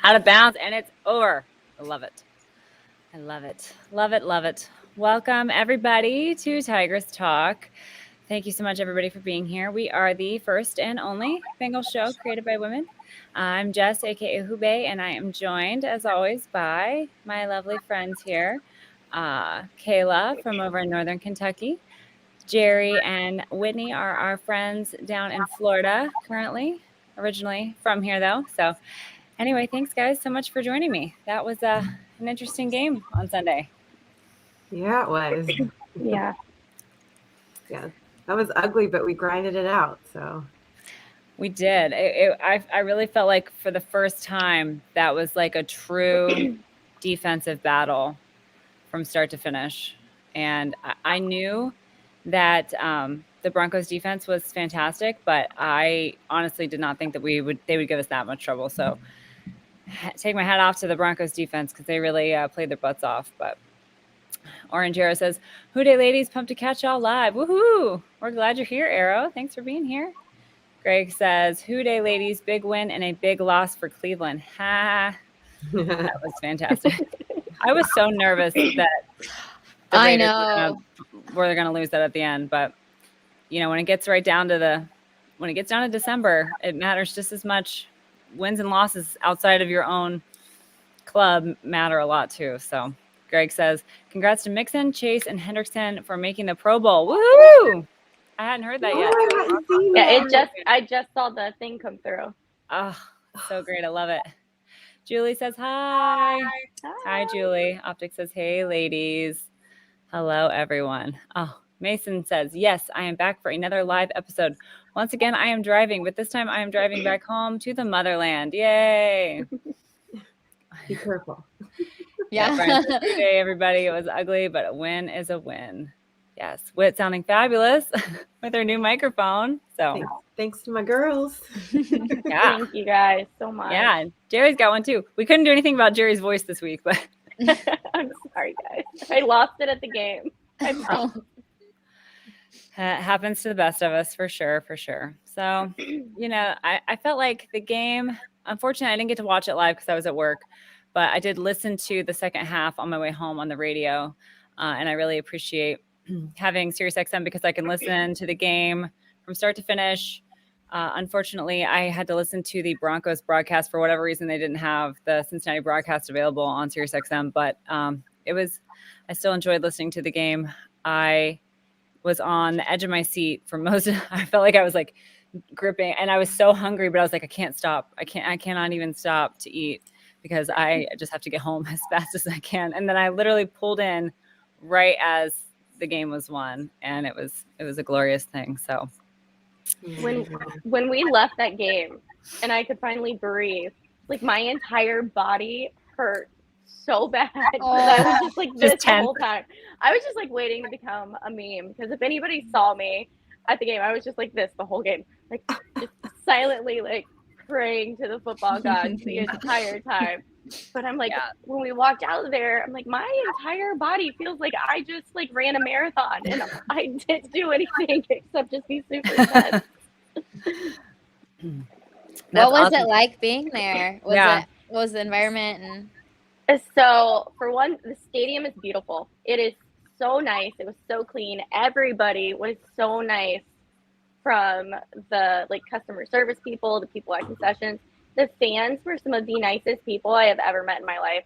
Out of bounds, and it's over. I love it. I love it. Love it. Love it. Welcome, everybody, to Tigress Talk. Thank you so much, everybody, for being here. We are the first and only Bengal show created by women. I'm Jess, a.k.a. Hube, and I am joined, as always, by my lovely friends here. Kayla from over in Northern Kentucky. Jerry and Whitney are our friends down in Florida currently, originally from here, though. So anyway, thanks, guys, so much for joining me. That was an interesting game on Sunday. Yeah, it was. Yeah. Yeah, that was ugly, but we grinded it out. So we did. I really felt like for the first time that was like a true defensive battle from start to finish. And I knew that the Broncos defense was fantastic, but I honestly did not think that they would give us that much trouble. So take my hat off to the Broncos defense because they really played their butts off. But Orange Arrow says, "Who Day ladies, pumped to catch y'all live. Woohoo! We're glad you're here, Arrow. Thanks for being here." Greg says, "Who Day ladies, big win and a big loss for Cleveland." Ha! That was fantastic. I was so nervous that I know where they're going to lose that at the end. But you know, when it gets down to December, it matters just as much. Wins and losses outside of your own club matter a lot too. So Greg says, "Congrats to Mixon, Chase, and Hendrickson for making the Pro Bowl." Woohoo! I hadn't heard that yet. Yeah, I just saw the thing come through. Oh, so great. I love it. Julie says, "Hi." Hi, Julie. Optic says, "Hey, ladies." Hello, everyone. Oh, Mason says, "Yes, I am back for another live episode. Once again, I am driving, but this time I am driving back home to the motherland. Yay." Be careful. Yeah. Good day, everybody. It was ugly, but a win is a win. Yes, Wit sounding fabulous with her new microphone. So thanks to my girls. yeah, Thank you guys so much. yeah. Jerry's got one too. We couldn't do anything about Jerry's voice this week, but I'm sorry, guys. I lost it at the game. I promise. happens to the best of us for sure, for sure. So, I felt like the game, unfortunately, I didn't get to watch it live because I was at work, but I did listen to the second half on my way home on the radio. And I really appreciate having SiriusXM because I can listen to the game from start to finish. Unfortunately, I had to listen to the Broncos broadcast for whatever reason. They didn't have the Cincinnati broadcast available on SiriusXM, but I still enjoyed listening to the game. I was on the edge of my seat for most of I felt like I was like gripping, and I was so hungry, but I was like, I can't stop. I cannot even stop to eat because I just have to get home as fast as I can. And then I literally pulled in right as the game was won, and it was a glorious thing. So when we left that game and I could finally breathe, like my entire body hurt so bad. I was just like this the whole time. I was just like waiting to become a meme because if anybody saw me at the game, I was just like this the whole game, like just silently like praying to the football gods the entire time. But I'm like, when we walked out of there, I'm like, my entire body feels like I just like ran a marathon and I didn't do anything except just be super sad. What was it like being there? What was the environment? So for one, the stadium is beautiful. It is so nice. It was so clean. Everybody was so nice, from the like customer service people, the people at concessions. The fans were some of the nicest people I have ever met in my life.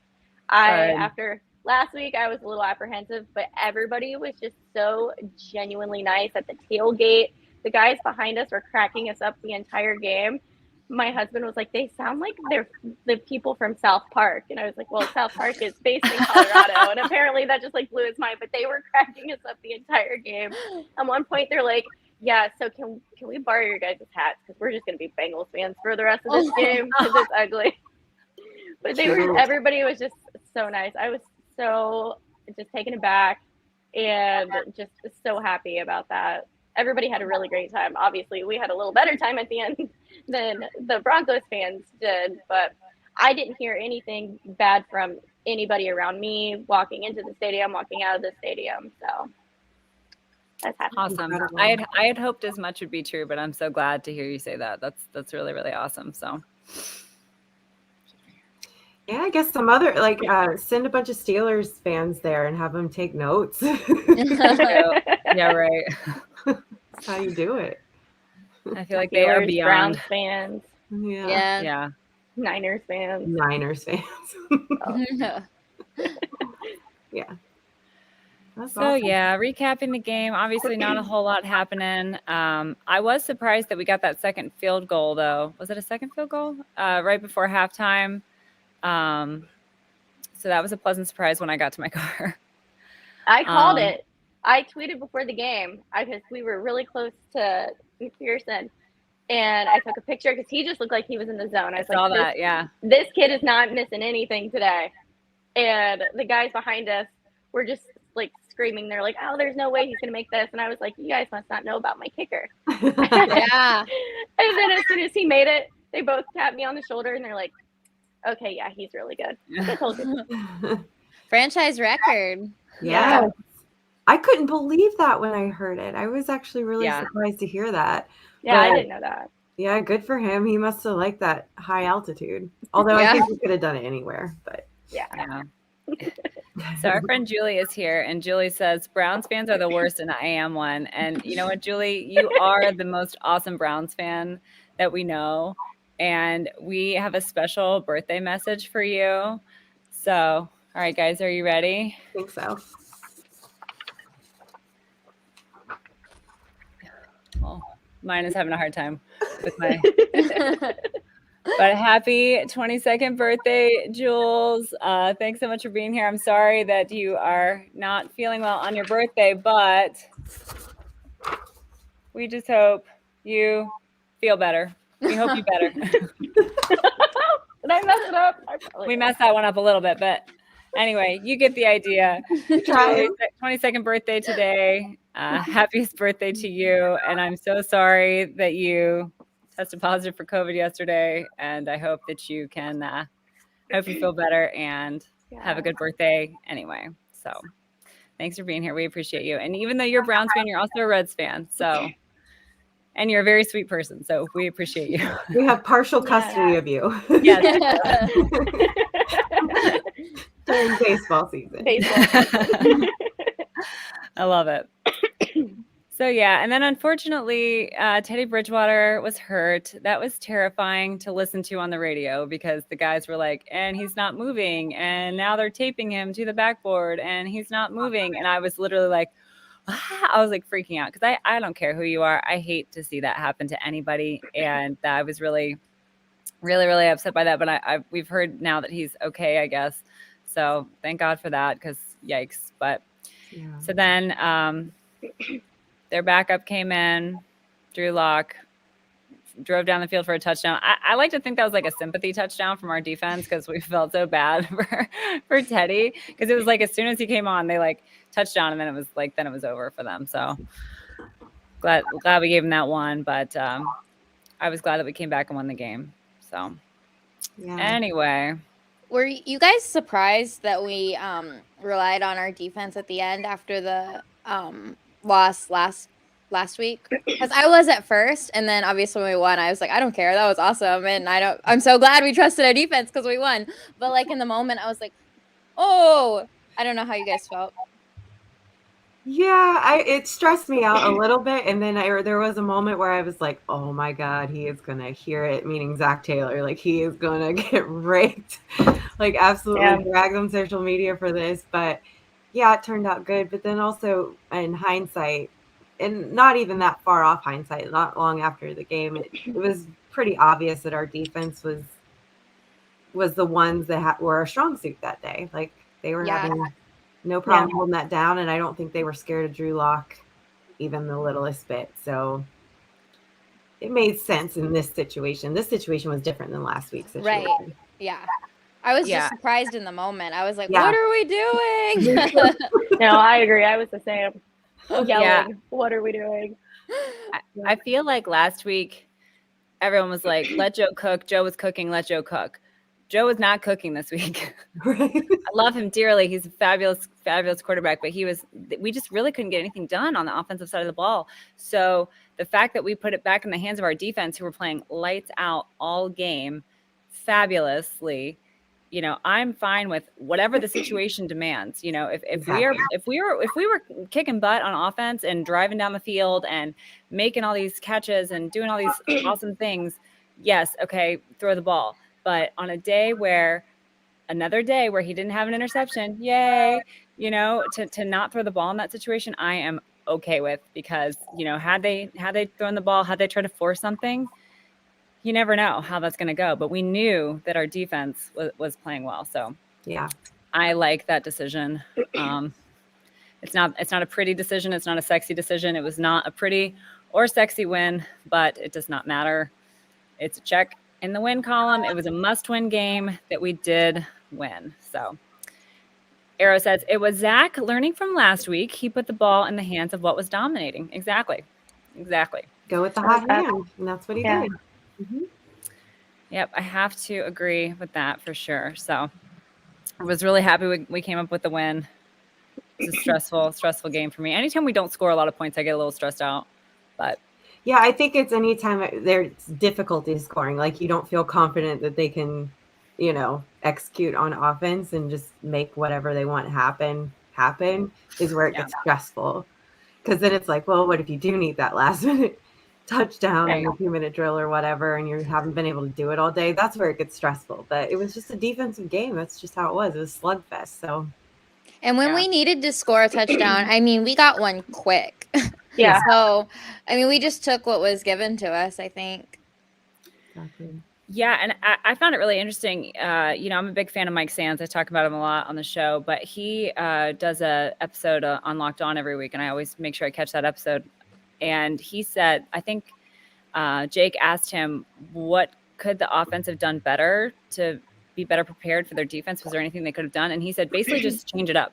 After last week, I was a little apprehensive, but everybody was just so genuinely nice at the tailgate. The guys behind us were cracking us up the entire game. My husband was like, they sound like they're the people from South Park. And I was like, well, South Park is based in Colorado. And apparently that just like blew his mind, but they were cracking us up the entire game. At one point, they're like, yeah, so can we borrow your guys' hats? Because we're just going to be Bengals fans for the rest of this game because it's ugly. But everybody was just so nice. I was so just taken aback and just so happy about that. Everybody had a really great time. Obviously, we had a little better time at the end than the Broncos fans did, but I didn't hear anything bad from anybody around me walking into the stadium, walking out of the stadium. So that's awesome. I had hoped as much would be true, but I'm so glad to hear you say that. That's really, really awesome. So yeah, I guess some other send a bunch of Steelers fans there and have them take notes. Yeah, right. That's how you do it. I feel like they are beyond. Browns fans. Yeah. Niners fans. Yeah. That's awesome. Recapping the game, obviously not a whole lot happening. I was surprised that we got that second field goal, though. Was it a second field goal? Right before halftime. So that was a pleasant surprise when I got to my car. I called it. I tweeted before the game because we were really close to McPherson, and I took a picture because he just looked like he was in the zone. I saw that, yeah. This kid is not missing anything today. And the guys behind us were just like screaming. They're like, oh, there's no way he's going to make this. And I was like, you guys must not know about my kicker. Yeah. And then as soon as he made it, they both tapped me on the shoulder and they're like, okay, yeah, he's really good. I told you. Franchise record. Yeah. I couldn't believe that when I heard it. I was actually really surprised to hear that. Yeah, I didn't know that. Yeah, good for him. He must have liked that high altitude. Although I think he could have done it anywhere. But yeah. So our friend Julie is here, and Julie says Browns fans are the worst, and I am one. And you know what, Julie? You are the most awesome Browns fan that we know. And we have a special birthday message for you. So, all right, guys, are you ready? I think so. Well, mine is having a hard time with my but happy 22nd birthday, Jules. Thanks so much for being here. I'm sorry that you are not feeling well on your birthday, but we just hope you feel better. We hope you better. Did I mess it up? We messed that one up a little bit, but Anyway, you get the idea. Trying. 22nd birthday today. Happiest birthday to you. And I'm so sorry that you tested positive for COVID yesterday. And I hope that you can, hope you feel better and have a good birthday anyway. So thanks for being here. We appreciate you. And even though you're a Browns fan, you're also a Reds fan. So, and you're a very sweet person. So we appreciate you. We have partial custody of you. Yes. During baseball season. I love it. So yeah, and then unfortunately, Teddy Bridgewater was hurt. That was terrifying to listen to on the radio because the guys were like, and he's not moving, and now they're taping him to the backboard, and he's not moving. And I was literally like, I was like freaking out because I don't care who you are. I hate to see that happen to anybody, and I was really, really, really upset by that. But we've heard now that he's okay, I guess. So thank God for that because yikes. But so then their backup came in, Drew Lock, drove down the field for a touchdown. I like to think that was like a sympathy touchdown from our defense because we felt so bad for Teddy because it was like as soon as he came on, they like touchdown and then it was over for them. So glad we gave him that one, but I was glad that we came back and won the game. So anyway. Were you guys surprised that we relied on our defense at the end after the loss last week? Because I was at first, and then obviously when we won, I was like, I don't care, that was awesome, and I'm so glad we trusted our defense because we won. But like in the moment, I was like, oh, I don't know how you guys felt. Yeah, it stressed me out a little bit, and then there was a moment where I was like, "Oh my God, he is gonna hear it." Meaning Zach Taylor, like he is gonna get raked, like absolutely dragged on social media for this. But yeah, it turned out good. But then also in hindsight, and not even that far off hindsight, not long after the game, it was pretty obvious that our defense was the ones that were our strong suit that day. Like they were having no problem holding that down, and I don't think they were scared of Drew Lock even the littlest bit. So it made sense in this situation. This situation was different than last week's situation. Right. Yeah. I was just surprised in the moment. I was like, what are we doing? No, I agree. I was the same. Yelling, what are we doing? I feel like last week everyone was like, let Joe cook. Joe was cooking, let Joe cook. Joe was not cooking this week. Right. I love him dearly. He's a fabulous, fabulous quarterback, but we just really couldn't get anything done on the offensive side of the ball. So the fact that we put it back in the hands of our defense, who were playing lights out all game fabulously, I'm fine with whatever the situation demands. If we were kicking butt on offense and driving down the field and making all these catches and doing all these awesome things, yes, okay, throw the ball. But on another day where he didn't have an interception, yay, to not throw the ball in that situation, I am okay with, because, had they thrown the ball, had they tried to force something, you never know how that's going to go. But we knew that our defense was playing well. So yeah, I like that decision. It's not a pretty decision. It's not a sexy decision. It was not a pretty or sexy win, but it does not matter. It's a check in the win column. It was a must-win game that we did win. So Arrow says, it was Zach learning from last week. He put the ball in the hands of what was dominating. Exactly. Go with the hot hand, and that's what he did. Mm-hmm. Yep, I have to agree with that for sure. So I was really happy we came up with the win. It's a stressful game for me. Anytime we don't score a lot of points, I get a little stressed out. But yeah, I think it's anytime there's difficulty scoring, like you don't feel confident that they can, execute on offense and just make whatever they want happen is where it gets stressful. Because then it's like, well, what if you do need that last minute touchdown in a 2-minute drill or whatever, and you haven't been able to do it all day? That's where it gets stressful. But it was just a defensive game. That's just how it was. It was slugfest. So. And when we needed to score a touchdown, we got one quick. Yeah. So, we just took what was given to us, I think. Exactly. Yeah, and I found it really interesting. I'm a big fan of Mike Sands. I talk about him a lot on the show, but he does a episode on Locked On every week, and I always make sure I catch that episode. And he said, I think Jake asked him, what could the offense have done better to be better prepared for their defense? Was there anything they could have done? And he said, basically just change it up,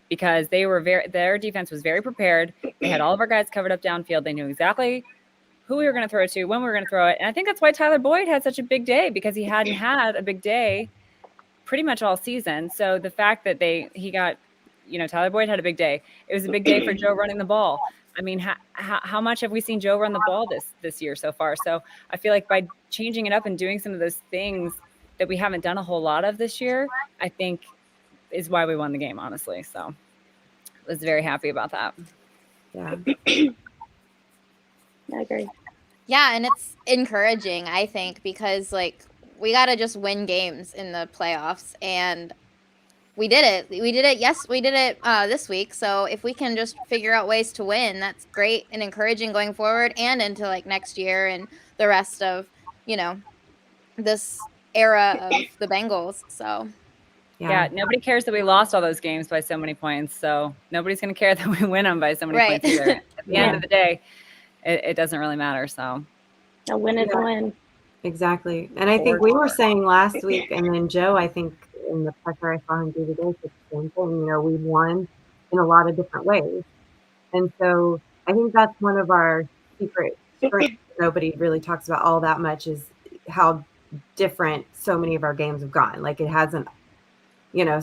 because their defense was very prepared. They had all of our guys covered up downfield. They knew exactly who we were going to throw it to, when we were going to throw it. And I think that's why Tyler Boyd had such a big day, because he hadn't had a big day pretty much all season. So the fact that he got, Tyler Boyd had a big day. It was a big day for Joe running the ball. I mean, how much have we seen Joe run the ball this year so far? So I feel like by changing it up and doing some of those things that we haven't done a whole lot of this year, I think is why we won the game, honestly. So I was very happy about that. Yeah. I agree. Yeah, and it's encouraging, I think, because we got to just win games in the playoffs, and we did it. We did it. Yes, we did it this week. So if we can just figure out ways to win, that's great and encouraging going forward and into next year and the rest of, this era of the Bengals. So yeah, nobody cares that we lost all those games by so many points. So nobody's going to care that we win them by so many points either. At the end of the day, it doesn't really matter. So a win is a win. Exactly. And I think we were saying last week, and then Joe, I think in the presser I saw him do today, said the same thing. We won in a lot of different ways. And so I think that's one of our secret strengths nobody really talks about all that much, is how different so many of our games have gone. It hasn't,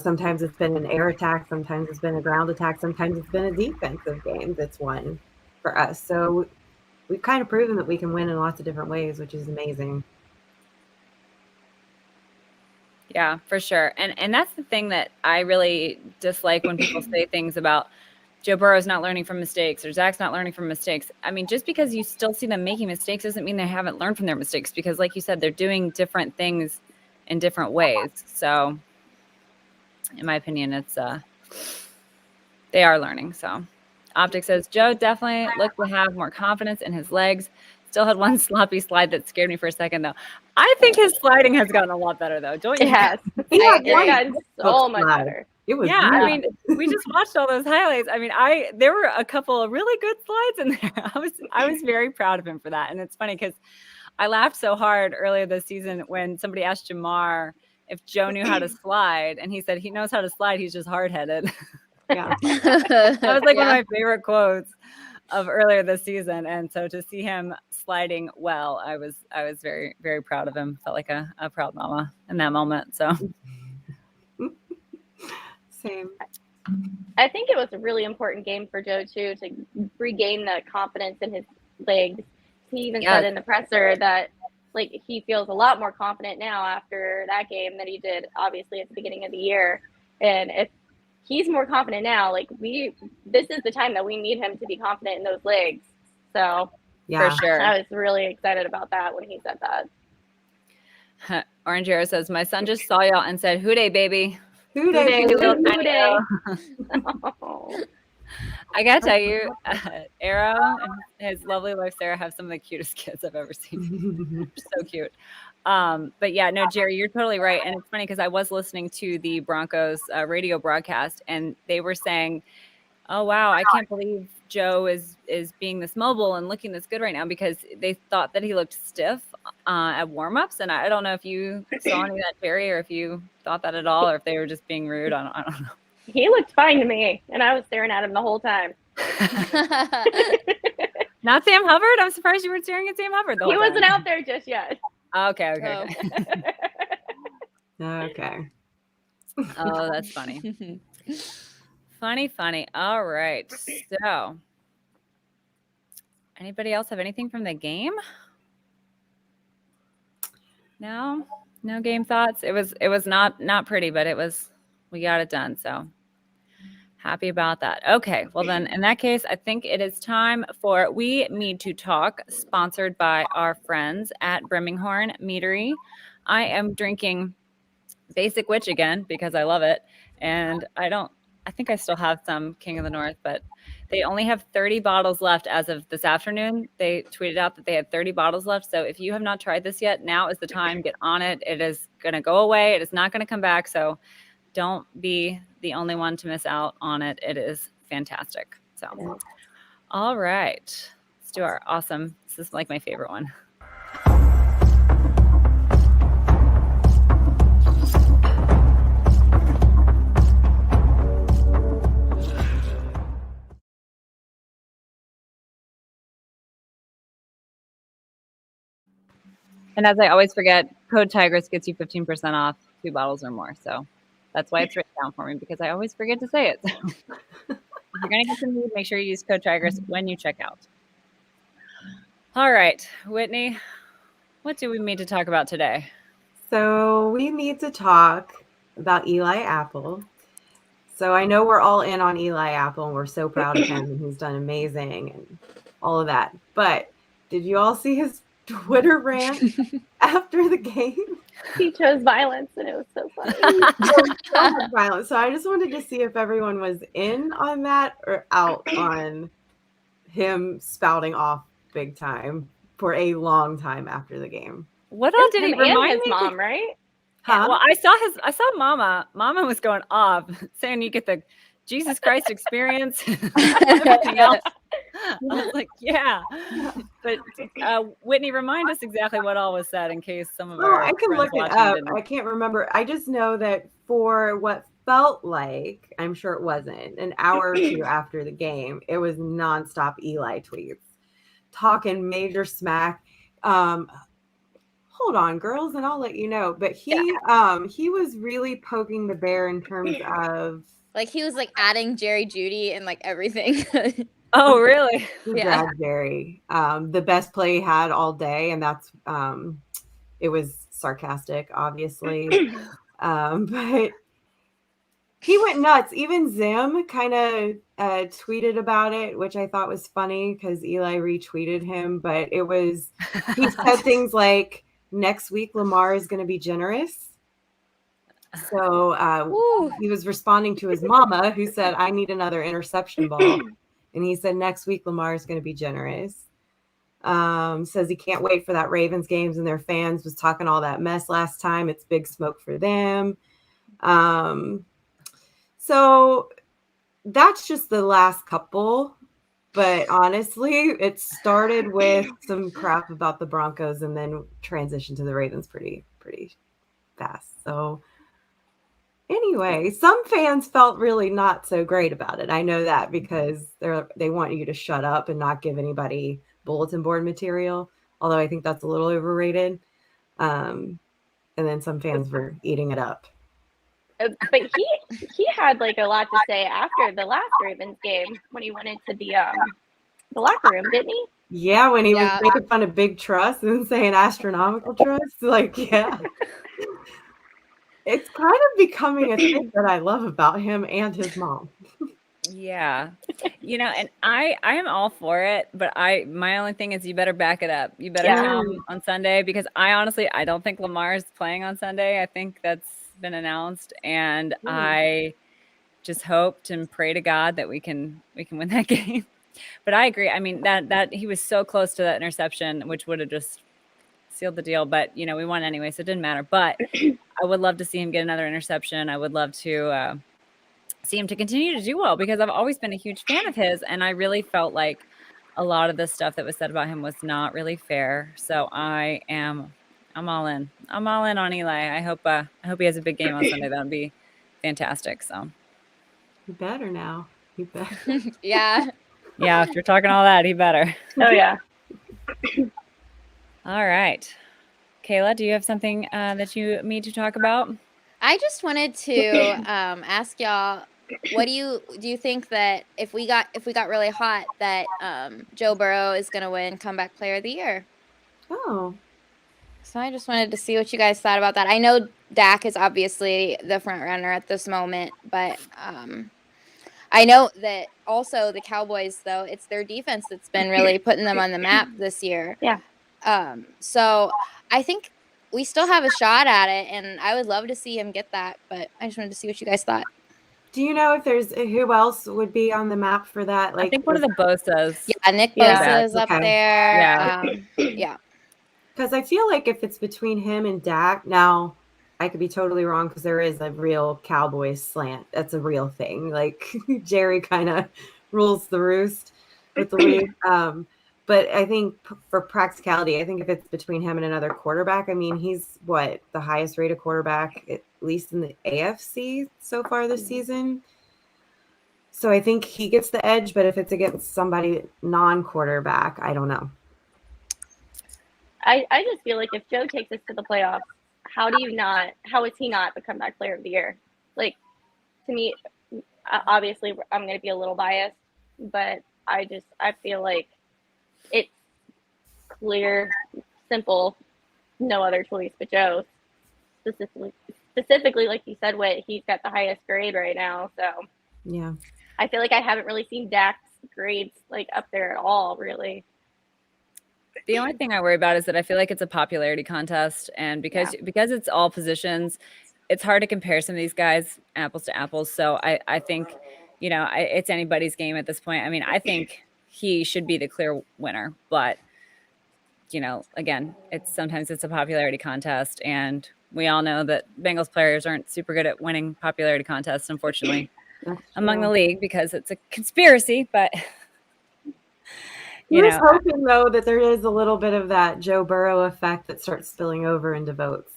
sometimes it's been an air attack, sometimes it's been a ground attack, sometimes it's been a defensive game that's won for us. So we've kind of proven that we can win in lots of different ways, which is amazing. Yeah, for sure. And that's the thing that I really dislike when people say things about Joe Burrow's not learning from mistakes or Zach's not learning from mistakes. I mean, just because you still see them making mistakes doesn't mean they haven't learned from their mistakes, because like you said, they're doing different things in different ways. So in my opinion, they are learning. So Optic says, Joe definitely looked to have more confidence in his legs. Still had one sloppy slide that scared me for a second, though. I think his sliding has gotten a lot better, though. Don't you? It has. It's gotten so much better. It was. Yeah, I mean, we just watched all those highlights. I mean, there were a couple of really good slides in there. I was very proud of him for that. And it's funny because I laughed so hard earlier this season when somebody asked Jamar if Joe knew how to slide, and he said he knows how to slide. He's just hard-headed. Yeah, that was one of my favorite quotes of earlier this season. And so to see him sliding well, I was very, very proud of him. Felt like a proud mama in that moment. So same. I think it was a really important game for Joe too, to regain the confidence in his legs. He even said in the presser that he feels a lot more confident now after that game than he did obviously at the beginning of the year. And if he's more confident now, this is the time that we need him to be confident in those legs. So for sure. I was really excited about that when he said that. Orange Arrow says, my son just saw y'all and said, "Hoo-day, baby." Hoo-day, hoo-day. I gotta tell you, Arrow and his lovely wife Sarah have some of the cutest kids I've ever seen. So cute. But yeah, no, Jerry, you're totally right. And it's funny because I was listening to the Broncos radio broadcast, and they were saying, "Oh wow, I can't believe Joe is being this mobile and looking this good right now," because they thought that he looked stiff at warmups. And I don't know if you saw any of that, Jerry, or if you thought that at all, or if they were just being rude. I don't know. He looked fine to me, and I was staring at him the whole time. Not Sam Hubbard? I'm surprised you weren't staring at Sam Hubbard the whole time. He wasn't out there just yet. Okay. Okay. Oh, that's funny. Funny. All right. So, anybody else have anything from the game? No game thoughts. It was not pretty, but we got it done. So happy about that. Okay. Well then, in that case, I think it is time for We Need to Talk, sponsored by our friends at Brimminghorn Meadery. I am drinking Basic Witch again because I love it. And I think I still have some King of the North, but they only have 30 bottles left as of this afternoon. They tweeted out that they had 30 bottles left. So if you have not tried this yet, now is the time. Get on it. It is going to go away. It is not going to come back. So don't be the only one to miss out on it. It is fantastic. So, all right. Let's do our awesome. This is my favorite one. And as I always forget, code Tigress gets you 15% off 2 bottles or more. So that's why it's written down for me, because I always forget to say it. So if you're going to get some mead, make sure you use code Tigress when you check out. All right, Whitney, what do we need to talk about today? So we need to talk about Eli Apple. So I know we're all in on Eli Apple and we're so proud of him and he's done amazing and all of that. But did you all see his Twitter rant after the game? He chose violence, and it was so funny. So much violence. So I just wanted to see if everyone was in on that or out on him spouting off big time for a long time after the game. What all did he remind his me? mom, right? Huh? Well, I saw Mama. Mama was going off, saying you get the Jesus Christ experience. Everything else. I was like, yeah. But Whitney, remind us exactly what all was said in case some of our I can friends look it watching up. didn't. I can't remember. I just know that for what felt like, I'm sure it wasn't, an hour or two after the game, it was nonstop Eli tweets, talking major smack. Hold on, girls, and I'll let you know. But he was really poking the bear in terms of Like he was like adding Jerry Judy and like everything. Oh, really? Yeah. Jerry. The best play he had all day, and that's it was sarcastic, obviously. But he went nuts. Even Zim kind of tweeted about it, which I thought was funny because Eli retweeted him. But it was, he said things like, next week Lamar is going to be generous. So he was responding to his mama, who said, I need another interception ball. And he said, next week Lamar is going to be generous. Says he can't wait for that Ravens games and their fans, was talking all that mess last time. It's big smoke for them. So that's just the last couple. But honestly, it started with some crap about the Broncos and then transitioned to the Ravens pretty fast. So anyway, some fans felt really not so great about it. I know that because they want you to shut up and not give anybody bulletin board material, although I think that's a little overrated. And then some fans were eating it up. But he had like a lot to say after the last Ravens game when he went into the locker room, didn't he? Yeah, when he was making fun of big trust and saying astronomical trust. Like, yeah. It's kind of becoming a thing that I love about him and his mom. Yeah. And I am all for it, but my only thing is you better back it up. You better come on Sunday, because I don't think Lamar's playing on Sunday. I think that's been announced, and I just hoped and pray to God that we can win that game. But I agree. I mean, that he was so close to that interception, which would have just sealed the deal, but we won anyway, so it didn't matter. But I would love to see him get another interception. I would love to see him to continue to do well, because I've always been a huge fan of his, and I really felt like a lot of the stuff that was said about him was not really fair. So I'm all in. I'm all in on Eli. I hope he has a big game on Sunday. That would be fantastic. So he better now. He better. Yeah. Yeah, after talking all that, he better. Oh yeah. All right. Kayla, do you have something that you need to talk about? I just wanted to ask y'all, what do you think that if we got really hot, that Joe Burrow is going to win Comeback Player of the Year? Oh. So I just wanted to see what you guys thought about that. I know Dak is obviously the front runner at this moment, but I know that also the Cowboys, though, it's their defense that's been really putting them on the map this year. Yeah. So I think we still have a shot at it, and I would love to see him get that, but I just wanted to see what you guys thought. Do you know if there's who else would be on the map for that? Like, I think one of the Bosas. Yeah, Nick Bosa is up there. Yeah. Yeah. Because I feel like if it's between him and Dak, now I could be totally wrong because there is a real Cowboys slant. That's a real thing. Like Jerry kind of rules the roost with the league. But I think for practicality, I think if it's between him and another quarterback, I mean, he's the highest rated quarterback, at least in the AFC so far this season. So I think he gets the edge, but if it's against somebody non-quarterback, I don't know. I just feel like if Joe takes us to the playoffs, how is he not the comeback player of the year? Like, to me, obviously I'm going to be a little biased, but I feel like it's clear, simple, no other choice but Joe. Specifically, like you said, Whit, he's got the highest grade right now. So Yeah. I feel like I haven't really seen Dak's grades like up there at all, really. The only thing I worry about is that I feel like it's a popularity contest, and because it's all positions, it's hard to compare some of these guys apples to apples. So I think, it's anybody's game at this point. I mean, I think he should be the clear winner, but again, sometimes it's a popularity contest, and we all know that Bengals players aren't super good at winning popularity contests, unfortunately, among the league, because it's a conspiracy. But We're just hoping, though, that there is a little bit of that Joe Burrow effect that starts spilling over into votes,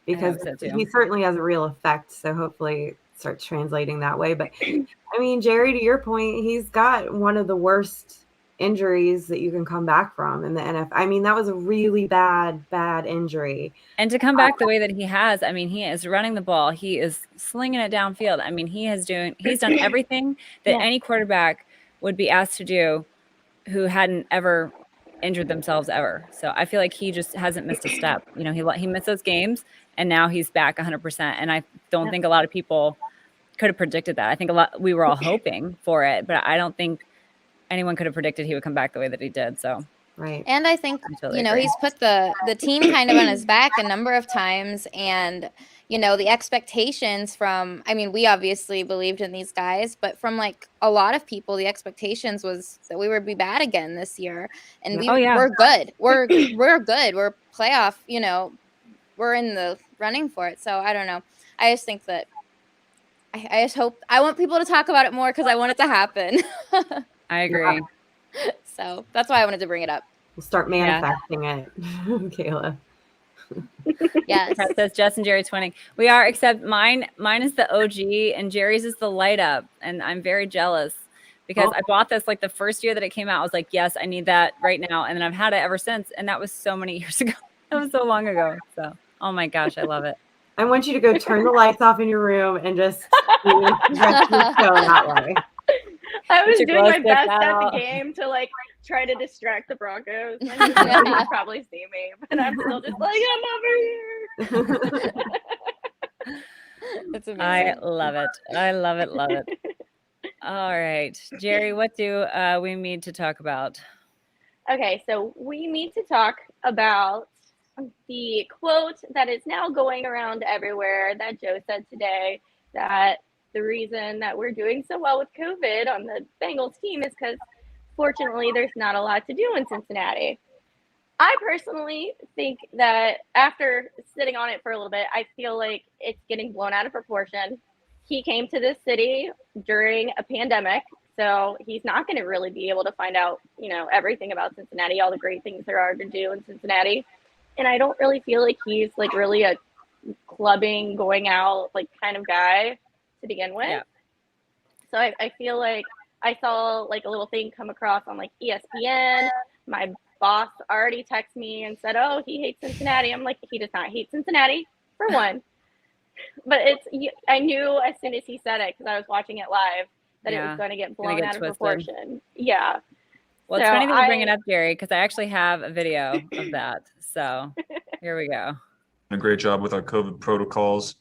because he certainly has a real effect. So hopefully it starts translating that way. But I mean, Jerry, to your point, he's got one of the worst injuries that you can come back from in the NFL. I mean, that was a really bad injury. And to come back the way that he has, I mean, he is running the ball. He is slinging it downfield. I mean, he's done everything that any quarterback would be asked to do who hadn't ever injured themselves ever. So I feel like he just hasn't missed a step. He missed those games, and now he's back 100%. And I don't think a lot of people could have predicted that. I think we were all hoping for it, but I don't think anyone could have predicted he would come back the way that he did. So right. And I think he's put the team kind of on his back a number of times, and the expectations from, I mean, we obviously believed in these guys, but from like a lot of people, the expectations was that we would be bad again this year, and we're good. We're good. We're playoff. We're in the running for it. So I don't know. I just think that I just hope, I want people to talk about it more because I want it to happen. I agree. So that's why I wanted to bring it up. We'll start manifesting it, Kayla. Yes. That says Jess and Jerry twinning. We are, except mine is the OG and Jerry's is the light up, and I'm very jealous because I bought this like the first year that it came out. I was like, yes, I need that right now, and then I've had it ever since, and that was so many years ago. That was so long ago. So, oh my gosh, I love it. I want you to go turn the lights off in your room and just show that way. I was doing my best at the game to like try to distract the Broncos. I knew they would probably see me, but I'm still just like, I'm over here. That's amazing. I love it. I love it. Love it. All right, Jerry, what do we need to talk about? Okay, so we need to talk about the quote that is now going around everywhere that Joe said today, that the reason that we're doing so well with COVID on the Bengals team is because, fortunately, there's not a lot to do in Cincinnati. I personally think that after sitting on it for a little bit, I feel like it's getting blown out of proportion. He came to this city during a pandemic, so he's not going to really be able to find out, everything about Cincinnati, all the great things there are to do in Cincinnati. And I don't really feel like he's like really a clubbing, going out like kind of guy to begin with. Yeah. So I feel like I saw like a little thing come across on like ESPN. My boss already texted me and said, oh, he hates Cincinnati. I'm like, he does not hate Cincinnati, for one. But I knew as soon as he said it, because I was watching it live, that it was going to get blown out of proportion. Yeah. Well, it's funny that you bring it up, Jerry, because I actually have a video of that. So here we go. A great job with our COVID protocols.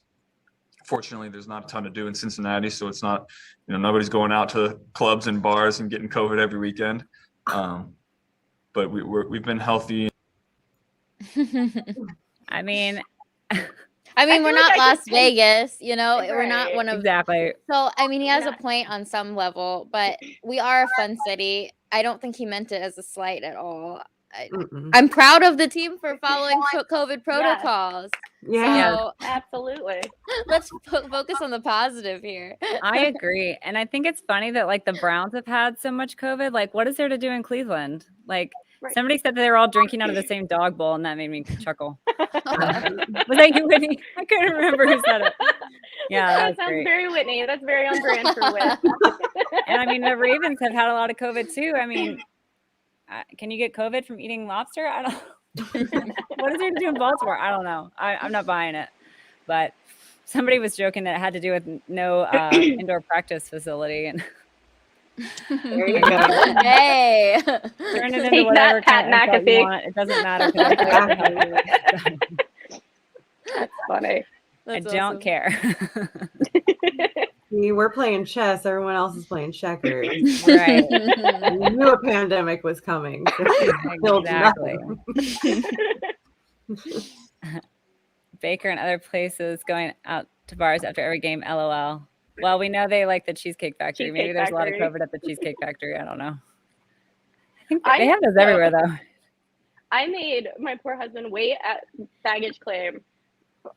Fortunately, there's not a ton to do in Cincinnati, so it's not, nobody's going out to clubs and bars and getting COVID every weekend. But we've been healthy. I mean, we're not Las Vegas, we're not one of. Exactly. So, he has a point on some level, but we are a fun city. I don't think he meant it as a slight at all. I'm proud of the team for following COVID protocols. Yeah, so, absolutely. Let's focus on the positive here. I agree. And I think it's funny that like the Browns have had so much COVID. Like, what is there to do in Cleveland? Like, somebody said that they were all drinking out of the same dog bowl, and that made me chuckle. Was that you, Whitney? I couldn't remember who said it. Yeah, that sounds great. Very Whitney. That's very on brand for Whit. And the Ravens have had a lot of COVID too. Can you get COVID from eating lobster? I don't know. What is there to do in Baltimore? I don't know. I'm not buying it. But somebody was joking that it had to do with no indoor practice facility, and There you go. Hey. turn it into Take whatever that, Pat kind of insult you McAfee. want. It doesn't matter. 'Cause I feel like it has to be. That's funny. I That's don't awesome. care. See, we're playing chess. Everyone else is playing checkers. Right. We knew a pandemic was coming. So Exactly. Baker and other places going out to bars after every game. LOL. Well, we know they like the Cheesecake Factory. Maybe Cheesecake there's a lot of Factory. COVID at the Cheesecake Factory. I don't know. I think I they have those so- everywhere, though. I made my poor husband wait at baggage claim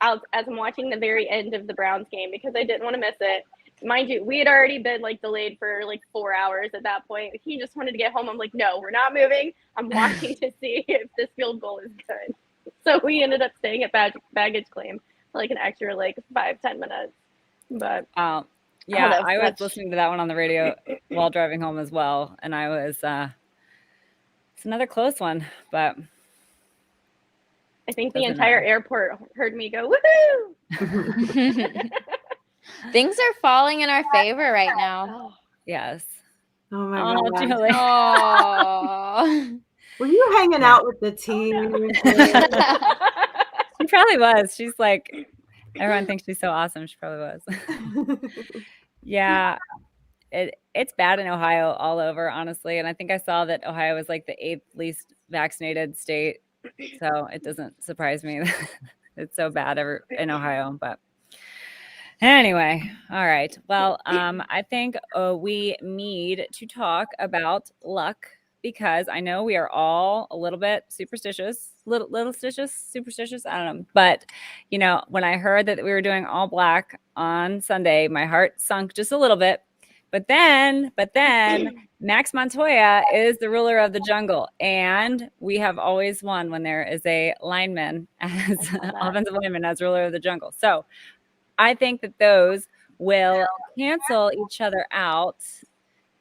as I'm watching the very end of the Browns game because I didn't want to miss it. Mind you, we had already been like delayed for like 4 hours at that point. He just wanted to get home. I'm like, no, we're not moving. I'm watching to see if this field goal is good. So we ended up staying at baggage claim for like an extra like 5-10 minutes. But Yeah, know, I was that's- listening to that one on the radio while driving home as well, and I was it's another close one, but I think the Doesn't entire matter. airport heard me go woohoo. Things are falling in our favor right now. yes. Oh my Oh, god. Julie. Oh. Were you hanging Yeah. out with the team? She probably was. She's like, everyone thinks she's so awesome. She probably was. Yeah, it's bad in Ohio all over, honestly. And I think I saw that Ohio was like the 8th least vaccinated state. So it doesn't surprise me that it's so bad in Ohio. But anyway, all right. Well, I think we need to talk about luck because I know we are all a little bit superstitious, superstitious. I don't know. But, you know, when I heard that we were doing all black on Sunday, my heart sunk just a little bit. But then Max Montoya is the ruler of the jungle. And we have always won when there is a lineman as offensive lineman as ruler of the jungle. So I think that those will cancel each other out.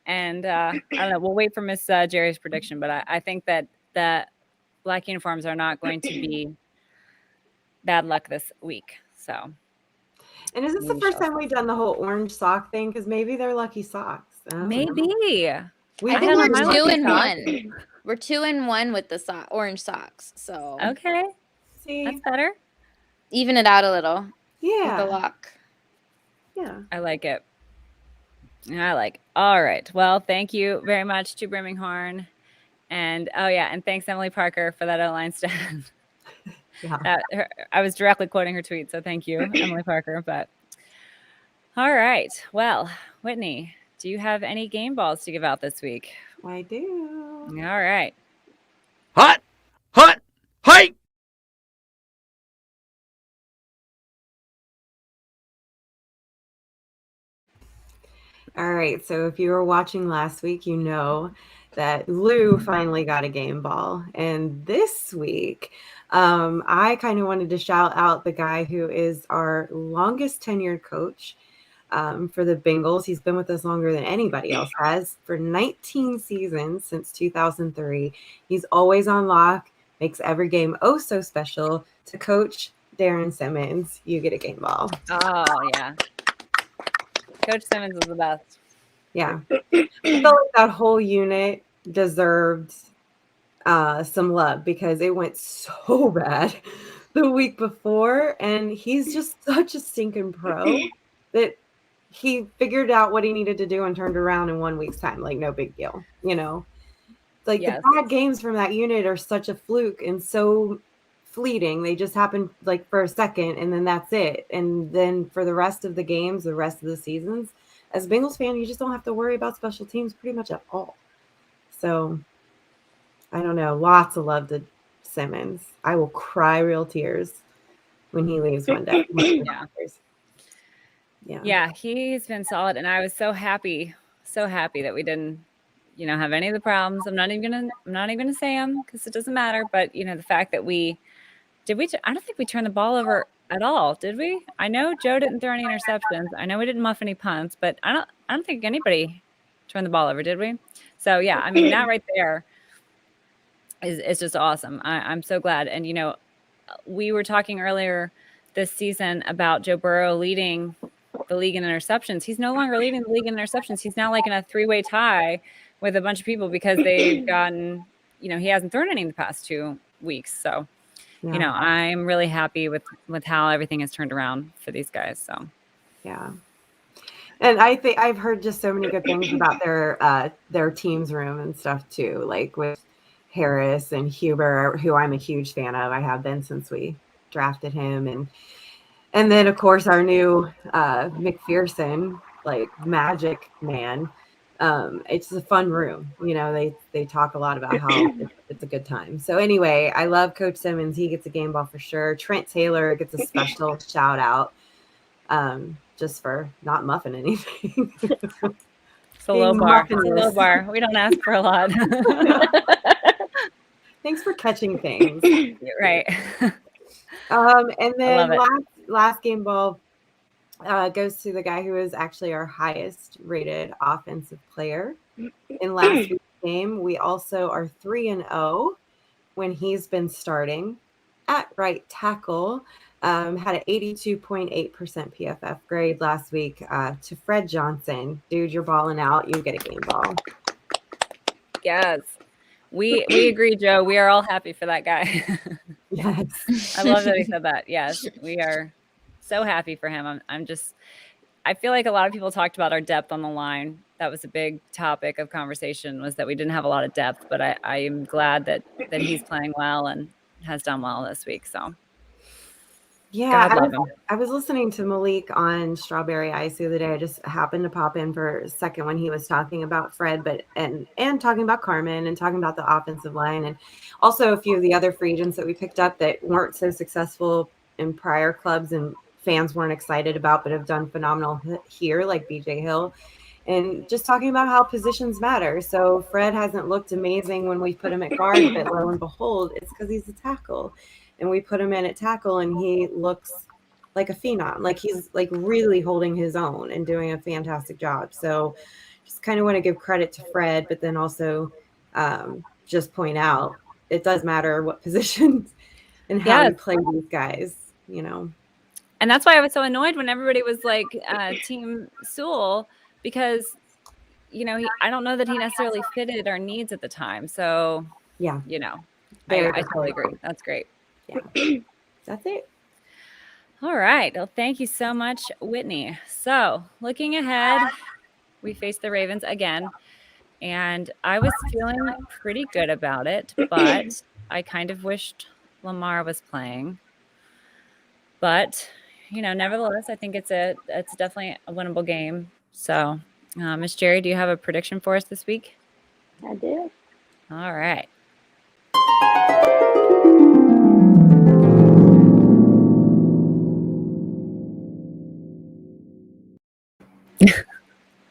And I don't know. We'll wait for Miss Jerry's prediction. But I think that the black uniforms are not going to be bad luck this week. So. And is this the first time we've done the whole orange sock thing? Because maybe they're lucky socks. Maybe. I think we're 2-1. We're 2-1 with the orange socks. So okay, see, that's better. Even it out a little. Yeah, with the luck. Yeah, I like it. All right. Well, thank you very much to Birmingham, and and thanks Emily Parker for that O-line stat. yeah. I was directly quoting her tweet, so thank you, Emily Parker. But all right. Well, Whitney, do you have any game balls to give out this week? I do. All right. Hot, hike. All right. So if you were watching last week, you know that Lou finally got a game ball. And this week, I kind of wanted to shout out the guy who is our longest tenured coach for the Bengals. He's been with us longer than anybody else has for 19 seasons since 2003. He's always on lock, makes every game oh so special. To Coach Darren Simmons, you get a game ball. Oh, yeah. Coach Simmons is the best. Yeah. I felt like that whole unit deserved some love because it went so bad the week before. And he's just such a stinking pro that he figured out what he needed to do and turned around in 1 week's time. Like, no big deal, you know? Like, Yes. the bad games from that unit are such a fluke and so fleeting. They just happen like for a second and then that's it. And then for the rest of the games, the rest of the seasons, as a Bengals fan, you just don't have to worry about special teams pretty much at all. So I don't know. Lots of love to Simmons. I will cry real tears when he leaves one day. Yeah, he's been solid, and I was so happy that we didn't, have any of the problems. I'm not even gonna say them because it doesn't matter. But the fact that I don't think we turned the ball over at all, did we? I know Joe didn't throw any interceptions. I know we didn't muff any punts, but I don't think anybody turned the ball over, did we? So yeah, I mean that right there is just awesome. I'm so glad. And, you know, we were talking earlier this season about Joe Burrow leading the league in interceptions. He's no longer leading the league in interceptions. He's now like in a 3-way tie with a bunch of people because they've gotten, you know, he hasn't thrown any in the past 2 weeks. So, you know, I'm really happy with how everything has turned around for these guys. So, yeah. And I think I've heard just so many good things about their team's room and stuff too, like with Harris and Huber, who I'm a huge fan of. I have been since we drafted him, and then of course our new McPherson, like magic man. It's a fun room. You know, they talk a lot about how it's a good time. So anyway, I love Coach Simmons. He gets a game ball for sure. Trent Taylor gets a special shout out. Just for not muffing anything. it's a low bar. It's a low bar. We don't ask for a lot. Thanks for catching things. You're right. And then last game ball goes to the guy who is actually our highest rated offensive player in last week's game. We also are 3-0 when he's been starting at right tackle. Had an 82.8% PFF grade last week to Fred Johnson. Dude, you're balling out. You get a game ball. Yes. We agree, Joe. We are all happy for that guy. Yes. I love that he said that. Yes. We are so happy for him. I feel like a lot of people talked about our depth on the line. That was a big topic of conversation, was that we didn't have a lot of depth, but I am glad that he's playing well and has done well this week. So yeah, I was listening to Malik on Strawberry Ice the other day. I just happened to pop in for a second when he was talking about Fred, but and talking about Carmen and talking about the offensive line, and also a few of the other free agents that we picked up that weren't so successful in prior clubs and fans weren't excited about, but have done phenomenal here, like BJ Hill. And just talking about how positions matter. So Fred hasn't looked amazing when we put him at guard, but lo and behold, it's because he's a tackle. And we put him in at tackle, and he looks like a phenom. Like he's like really holding his own and doing a fantastic job. So just kind of want to give credit to Fred, but then also just point out it does matter what positions and how we play these guys, you know. And that's why I was so annoyed when everybody was like Team Sewell, because, you know, I don't know that he necessarily fitted our needs at the time. So, yeah, you know, I totally agree. That's great. Yeah, that's it. All right. Well, thank you so much, Whitney. So looking ahead, we face the Ravens again, and I was feeling pretty good about it, but I kind of wished Lamar was playing. But, you know, nevertheless, I think it's definitely a winnable game. So, Miss Jerry, do you have a prediction for us this week? I do. All right.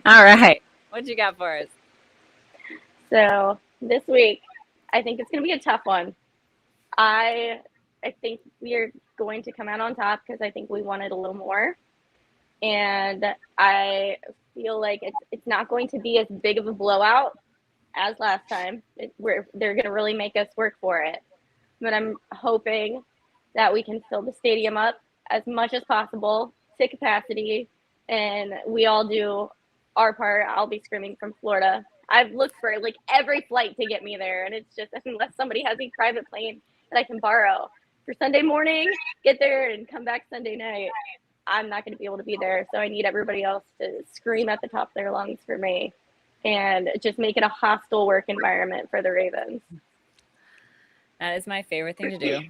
All right. What you got for us? So this week, I think it's going to be a tough one. I think we are going to come out on top because I think we wanted a little more. And I feel like it's not going to be as big of a blowout as last time. They're going to really make us work for it. But I'm hoping that we can fill the stadium up as much as possible to capacity, and we all do our part. I'll be screaming from Florida. I've looked for like every flight to get me there, and it's just unless somebody has a private plane that I can borrow for Sunday morning, get there and come back Sunday night, I'm not going to be able to be there. So I need everybody else to scream at the top of their lungs for me and just make it a hostile work environment for the Ravens. That is my favorite thing to do.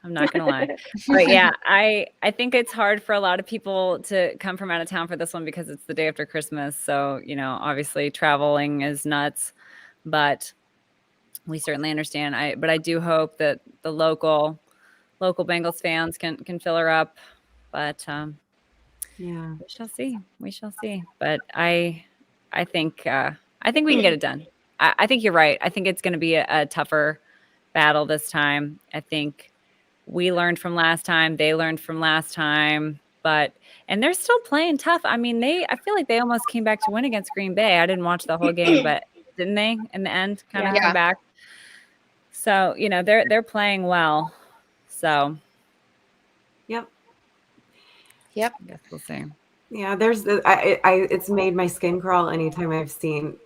I'm not going to lie. But yeah, I think it's hard for a lot of people to come from out of town for this one because it's the day after Christmas. So, you know, obviously traveling is nuts, but we certainly understand. But I do hope that the local Bengals fans can fill her up. But yeah, we shall see. We shall see. But I think we can get it done. I think you're right. I think it's going to be a tougher battle this time. I think we learned from last time. They learned from last time. And they're still playing tough. I mean, I feel like they almost came back to win against Green Bay. I didn't watch the whole game, but didn't they in the end kind of come back? So, they're playing well. So, Yep. Yep. I guess we'll see. Yeah, it's made my skin crawl anytime I've seen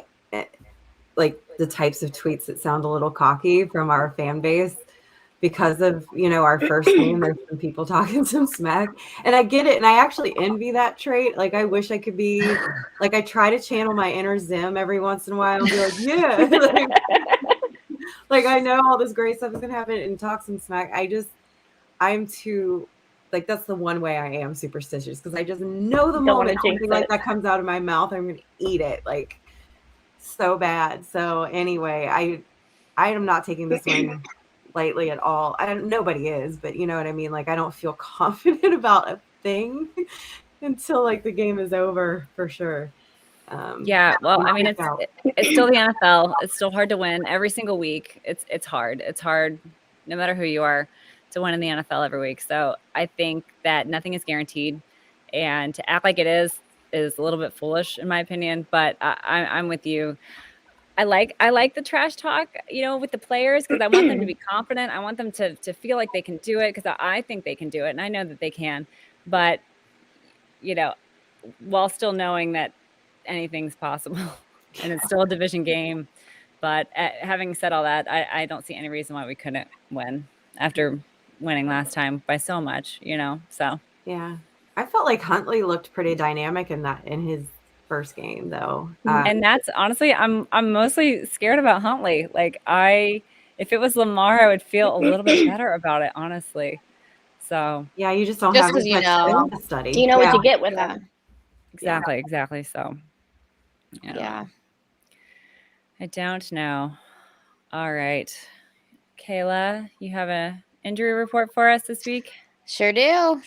like the types of tweets that sound a little cocky from our fan base because of, our first game. There's some people talking some smack, and I get it. And I actually envy that trait. Like, I wish I could be like, I try to channel my inner Zim every once in a while and be like, yeah, like I know all this great stuff is going to happen and talk some smack. I'm too, like, that's the one way I am superstitious, because I just know the Don't wanna moment jinx something like it. that comes out of my mouth, I'm going to eat it like so bad. So anyway, I am not taking this one lightly at all. Nobody is, but you know what I mean? Like, I don't feel confident about a thing until like the game is over for sure. Yeah, well, I mean, freak out. it's still the NFL. It's still hard to win every single week. It's hard. It's hard, no matter who you are, to win in the NFL every week. So I think that nothing is guaranteed, and to act like it is a little bit foolish, in my opinion. But I'm with you. I like the trash talk, with the players, because I want them to be confident. I want them to feel like they can do it, because I think they can do it, and I know that they can. But while still knowing that anything's possible, and it's still a division game. But having said all that, I don't see any reason why we couldn't win after winning last time by so much, So Yeah, I felt like Huntley looked pretty dynamic in his first game, though. And that's honestly, I'm mostly scared about Huntley. Like, if it was Lamar, I would feel a little bit better about it, honestly. So Yeah, you just don't Just have 'cause as you much know. film to study. Do you know what Yeah. you get with Yeah. them? exactly. So Yeah. I don't know. All right, Kayla, you have a injury report for us this week? Sure do.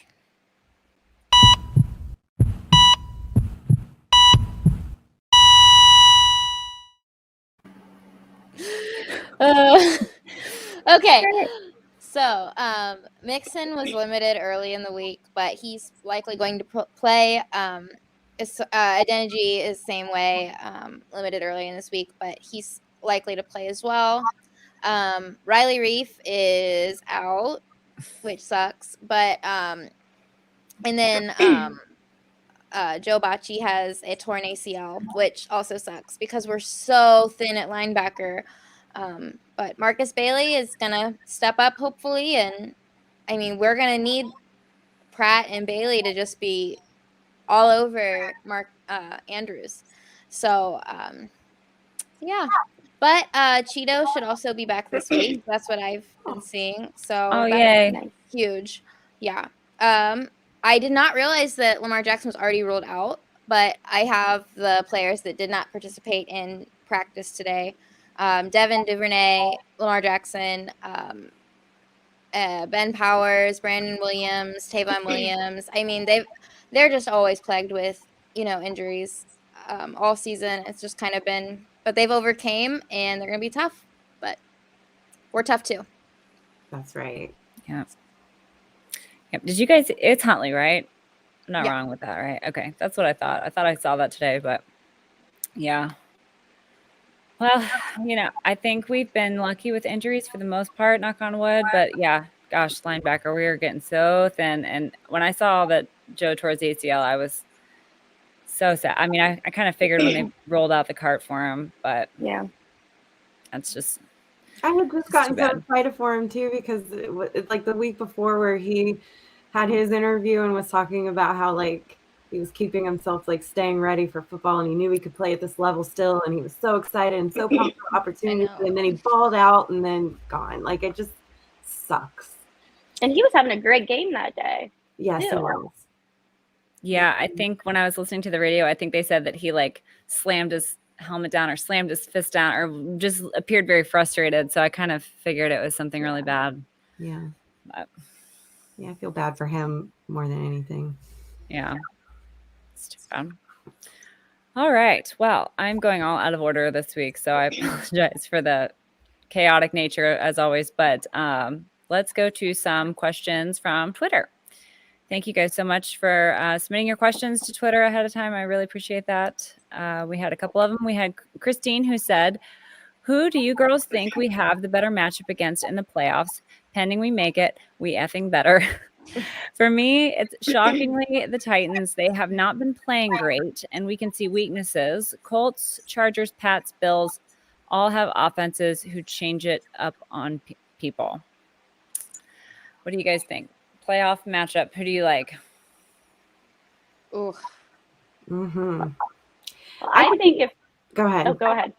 Okay. So, Mixon was limited early in the week, but he's likely going to play. Identity is the same way, limited early in this week, but he's likely to play as well. Riley Reef is out, which sucks. But and then Joe Bacci has a torn ACL, which also sucks because we're so thin at linebacker. But Marcus Bailey is gonna step up, hopefully, and I mean, we're gonna need Pratt and Bailey to just be all over Andrews. So yeah. But Cheeto should also be back this week. That's what I've been seeing. So Oh, that's yay. huge. Yeah. I did not realize that Lamar Jackson was already ruled out, but I have the players that did not participate in practice today. Devin Duvernay, Lamar Jackson, Ben Powers, Brandon Williams, Tavon Williams. I mean, they're just always plagued with, injuries all season. It's just kind of been, but they've overcame, and they're going to be tough, but we're tough too. That's right. Yeah. Yep. Did you guys, it's Huntley, right? I'm not Yeah. wrong with that, right? Okay. That's what I thought. I thought I saw that today, but yeah. Well, I think we've been lucky with injuries for the most part, knock on wood. But yeah, gosh, linebacker, we are getting so thin. And when I saw that Joe tore his ACL, I was so sad. I mean, I kind of figured when they rolled out the cart for him, but Yeah. that's just. I had just It's gotten too so bad. excited for him too, because it's like the week before where he had his interview and was talking about how like he was keeping himself like staying ready for football, and he knew he could play at this level still, and he was so excited and so pumped for the opportunity, know. and then he balled out and then gone. Like, it just sucks. And he was having a great game that day. Yes, he Ew. was. Yeah, I think when I was listening to the radio, I think they said that he like slammed his helmet down or slammed his fist down or just appeared very frustrated. So I kind of figured it was something really bad. Yeah. But Yeah, I feel bad for him more than anything. yeah, it's too bad. All right. Well, I'm going all out of order this week, so I apologize for the chaotic nature as always. But let's go to some questions from Twitter. Thank you guys so much for submitting your questions to Twitter ahead of time. I really appreciate that. We had a couple of them. We had Christine who said, Who do you girls think we have the better matchup against in the playoffs? Pending we make it, we effing better. For me, it's shockingly the Titans. They have not been playing great, and we can see weaknesses. Colts, Chargers, Pats, Bills all have offenses who change it up on people. What do you guys think? Playoff matchup, who do you like? Ooh. Mm-hmm. I think if Go ahead. Oh, go ahead.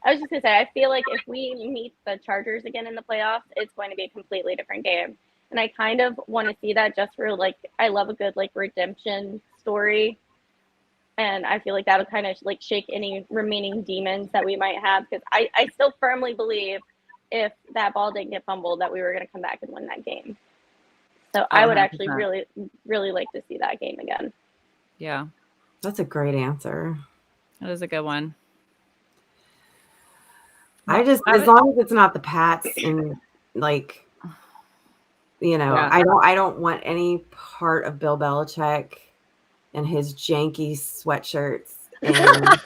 I was just gonna say, I feel like if we meet the Chargers again in the playoffs, it's going to be a completely different game. And I kind of want to see that just for like, I love a good like redemption story. And I feel like that would kind of like shake any remaining demons that we might have. Because I still firmly believe if that ball didn't get fumbled, that we were going to come back and win that game. So I would actually 100%. really, really like to see that game again. Yeah, That's a great answer. that was a good one. I just, as long as it's not the Pats and like, Yeah. I don't want any part of Bill Belichick and his janky sweatshirts and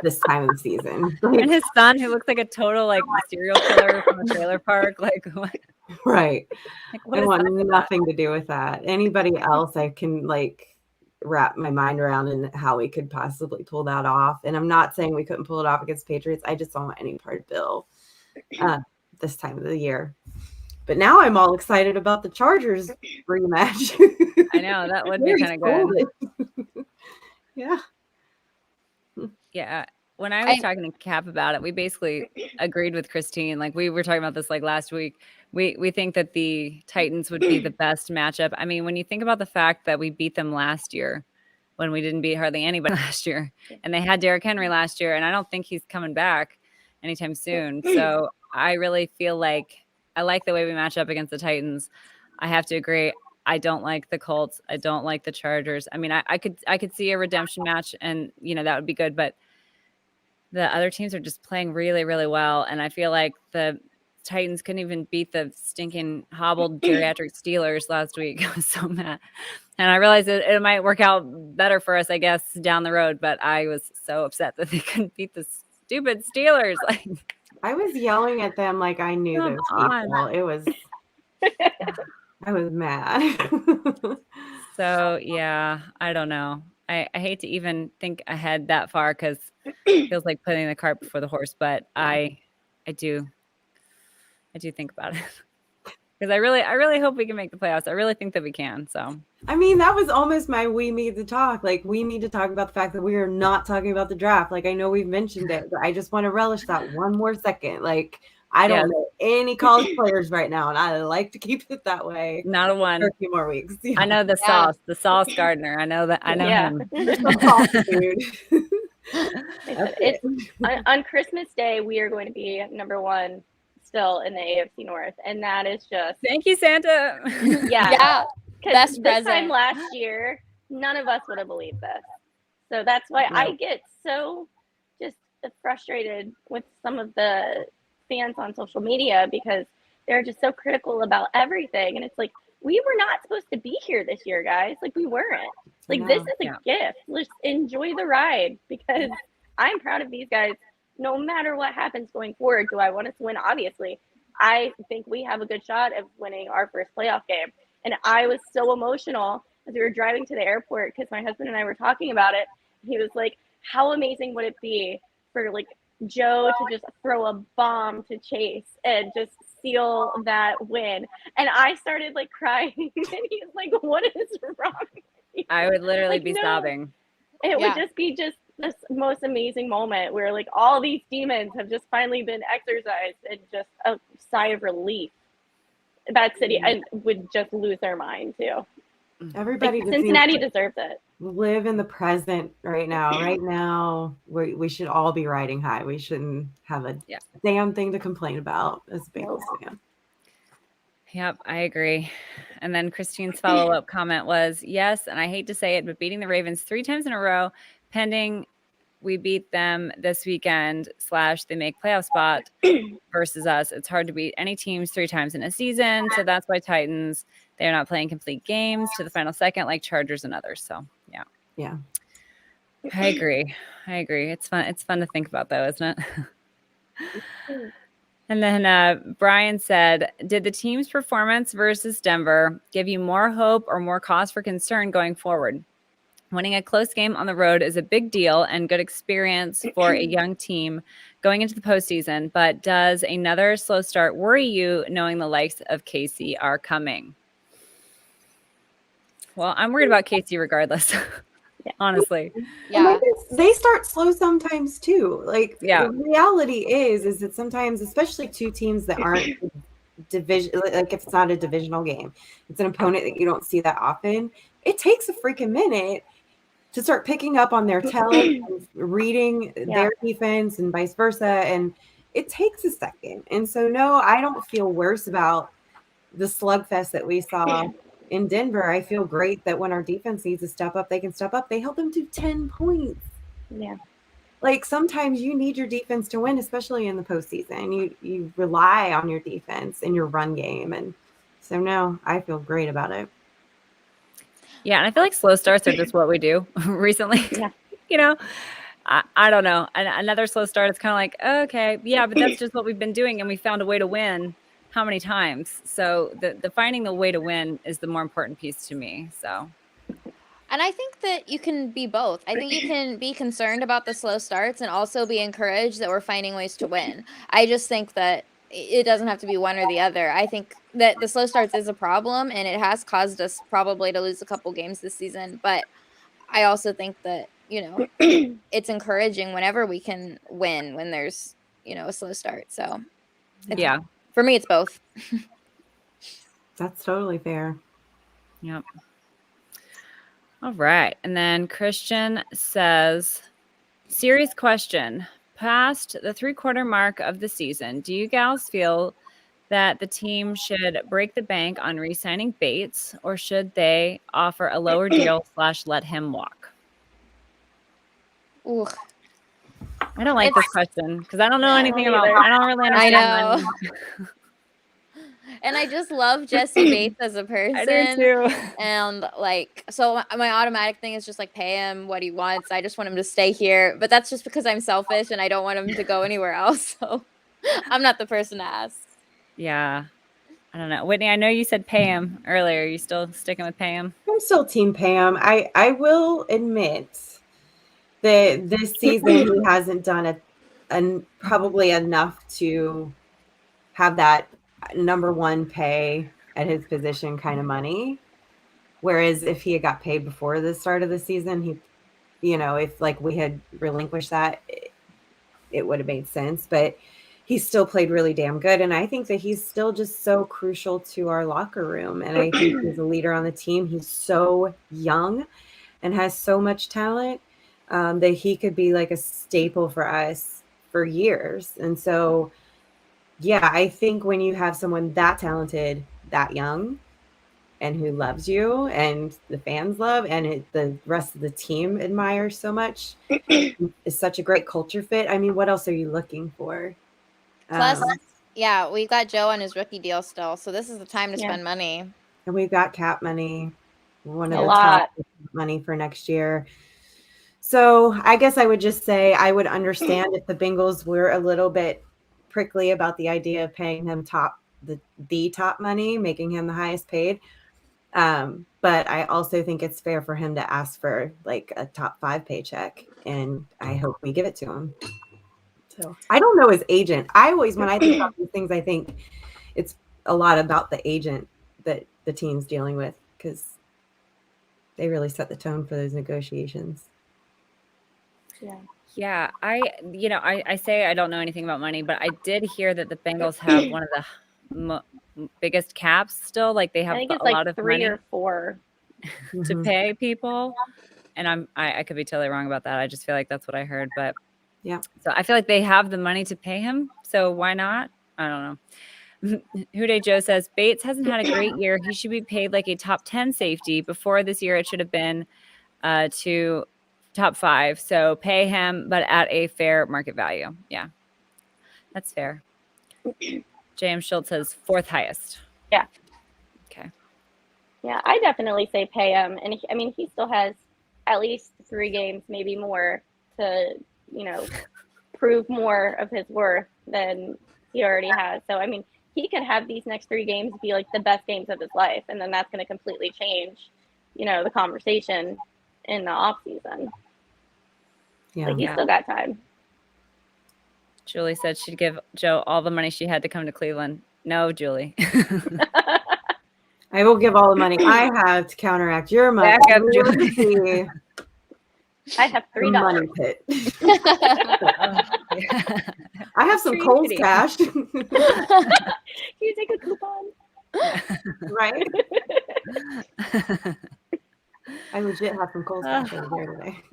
this time of the season. And his son, who looks like a total like serial killer from a trailer park. Like, what? Right. Like, what I is want that about? nothing to do with that. Anybody else I can like wrap my mind around and how we could possibly pull that off. And I'm not saying we couldn't pull it off against Patriots. I just don't want any part of Bill this time of the year. But now I'm all excited about the Chargers rematch. I know, that would be kind of good. Yeah. Yeah. When I was talking to Cap about it, we basically agreed with Christine. Like, we were talking about this like last week. We think that the Titans would be the best matchup. I mean, when you think about the fact that we beat them last year when we didn't beat hardly anybody last year, and they had Derrick Henry last year, and I don't think he's coming back anytime soon. So I really feel like I like the way we match up against the Titans. I have to agree. I don't like the Colts. I don't like the Chargers. I mean, I could see a redemption match, and that would be good, but the other teams are just playing really, really well. And I feel like the Titans couldn't even beat the stinking hobbled geriatric Steelers last week. I was so mad. And I realized that it might work out better for us, I guess, down the road. But I was so upset that they couldn't beat the stupid Steelers. Like, I was yelling at them like I knew those people. It was, I was mad. So, yeah, I don't know. I hate to even think ahead that far because it feels like putting the cart before the horse. But I do think about it. Because I really hope we can make the playoffs. I really think that we can. So, I mean, that was almost my we need to talk. Like, we need to talk about the fact that we are not talking about the draft. Like, I know we've mentioned it, but I just want to relish that one more second. Like, I don't know any college players right now, and I like to keep it that way. Not a one. For a few more weeks. Yeah. I know the Sauce Gardner. I know that. I know him. Dude. On Christmas Day, we are going to be number one still in the AFC North, and that is just thank you, Santa. Yeah. Best this present. time last year, none of us would have believed this. So that's why I get so just frustrated with some of the fans on social media because they're just so critical about everything. And it's like, we were not supposed to be here this year, guys. Like, we weren't. Like, this is a gift. Let's enjoy the ride because I'm proud of these guys. No matter what happens going forward, do I want us to win? Obviously, I think we have a good shot of winning our first playoff game. And I was so emotional as we were driving to the airport because my husband and I were talking about it. He was like, how amazing would it be for like Joe to just throw a bomb to Chase and just seal that win? And I started like crying. And he's like, what is wrong with you? I would literally be sobbing. It would just be just this most amazing moment where like all these demons have just finally been exorcised and just a sigh of relief. That city and would just lose their mind too. Everybody, like, Cincinnati deserves it. Live in the present right now. Right now, we should all be riding high. We shouldn't have a damn thing to complain about as a Bengals fan. Yep, I agree. And then Christine's follow-up comment was, yes, and I hate to say it, but beating the Ravens 3 times in a row, pending we beat them this weekend / they make playoff spot versus us. It's hard to beat any teams 3 times in a season. So that's why Titans, they're not playing complete games to the final second like Chargers and others. So yeah. I agree. It's fun. It's fun to think about though, isn't it? And then Brian said, did the team's performance versus Denver give you more hope or more cause for concern going forward? Winning a close game on the road is a big deal and good experience for a young team going into the postseason. But does another slow start worry you knowing the likes of Casey are coming? Well, I'm worried about Casey regardless, honestly. Yeah. They start slow sometimes too. Like Yeah. the reality is that sometimes, especially two teams that aren't division, like if it's not a divisional game, it's an opponent that you don't see that often. It takes a freaking minute to start picking up on their talent, and reading their defense, and vice versa. And it takes a second. And so, no, I don't feel worse about the slugfest that we saw in Denver. I feel great that when our defense needs to step up, they can step up. They held them to 10 points. Yeah. Like sometimes you need your defense to win, especially in the postseason. You rely on your defense and your run game. And so no, I feel great about it. Yeah, and I feel like slow starts are just what we do recently. Yeah. You know, I don't know. Another slow start, it's kind of like, okay, yeah, but that's just what we've been doing, and we found a way to win how many times? So the finding the way to win is the more important piece to me. So. And I think that you can be both. I think you can be concerned about the slow starts and also be encouraged that we're finding ways to win. I just think that it doesn't have to be one or the other. I think that the slow starts is a problem, and it has caused us probably to lose a couple games this season. But I also think that, it's encouraging whenever we can win when there's, a slow start. So, yeah. For me, it's both. That's totally fair. Yep. All right. And then Christian says, serious question. Past the 3/4 mark of the season, do you gals feel that the team should break the bank on re-signing Bates, or should they offer a lower deal / let him walk? Ooh. I don't like this question because I don't know anything about. either. I don't really understand. I know. And I just love Jesse Bates as a person. I do too. And so my automatic thing is just pay him what he wants. I just want him to stay here. But that's just because I'm selfish and I don't want him to go anywhere else. So I'm not the person to ask. Yeah. I don't know. Whitney, I know you said pay him earlier. Are you still sticking with pay him? I'm still team Pam. I will admit that this season he hasn't done probably enough to have that number one pay at his position kind of money. Whereas if he had got paid before the start of the season, if we had relinquished that, it would have made sense. But he's still played really damn good. And I think that he's still just so crucial to our locker room. And I think he's a leader on the team. He's so young and has so much talent that he could be like a staple for us for years. And so, yeah, I think when you have someone that talented, that young, and who loves you and the fans love and the rest of the team admires so much, is such a great culture fit. I mean, what else are you looking for? Plus, yeah, we've got Joe on his rookie deal still, so this is the time to spend money. And we've got cap money, one of the top money for next year. So I guess I would just say I would understand if the Bengals were a little bit prickly about the idea of paying him the top money, making him the highest paid. But I also think it's fair for him to ask for a top 5 paycheck, and I hope we give it to him. So I don't know his agent. When I think about these things, I think it's a lot about the agent that the team's dealing with, because they really set the tone for those negotiations. Yeah. I say I don't know anything about money, but I did hear that the Bengals have one of the biggest caps still. They have a lot of 3 money or 4 to pay people. And I could be totally wrong about that. I just feel like that's what I heard. But yeah. So I feel like they have the money to pay him. So why not? I don't know. Hude Joe says, Bates hasn't had a great year. He should be paid like a top 10 safety. Before this year, it should have been to top 5. So pay him, but at a fair market value. Yeah, that's fair. J.M. Schultz says 4th highest. Yeah. Okay. Yeah, I definitely say pay him. And he still has at least 3 games, maybe more, to, prove more of his worth than he already has. So, I mean, he could have these next 3 games be like the best games of his life, and then that's going to completely change, the conversation in the off season. Yeah. Like, he's still got time. Julie said she'd give Joe all the money she had to come to Cleveland. No, Julie. I will give all the money I have to counteract your money. Back up, Julie. I have The $3. money pit. Yeah. I have some Treat Kohl's kitty. cash. Can you take a coupon? Right? I legit have some Kohl's cash over there today.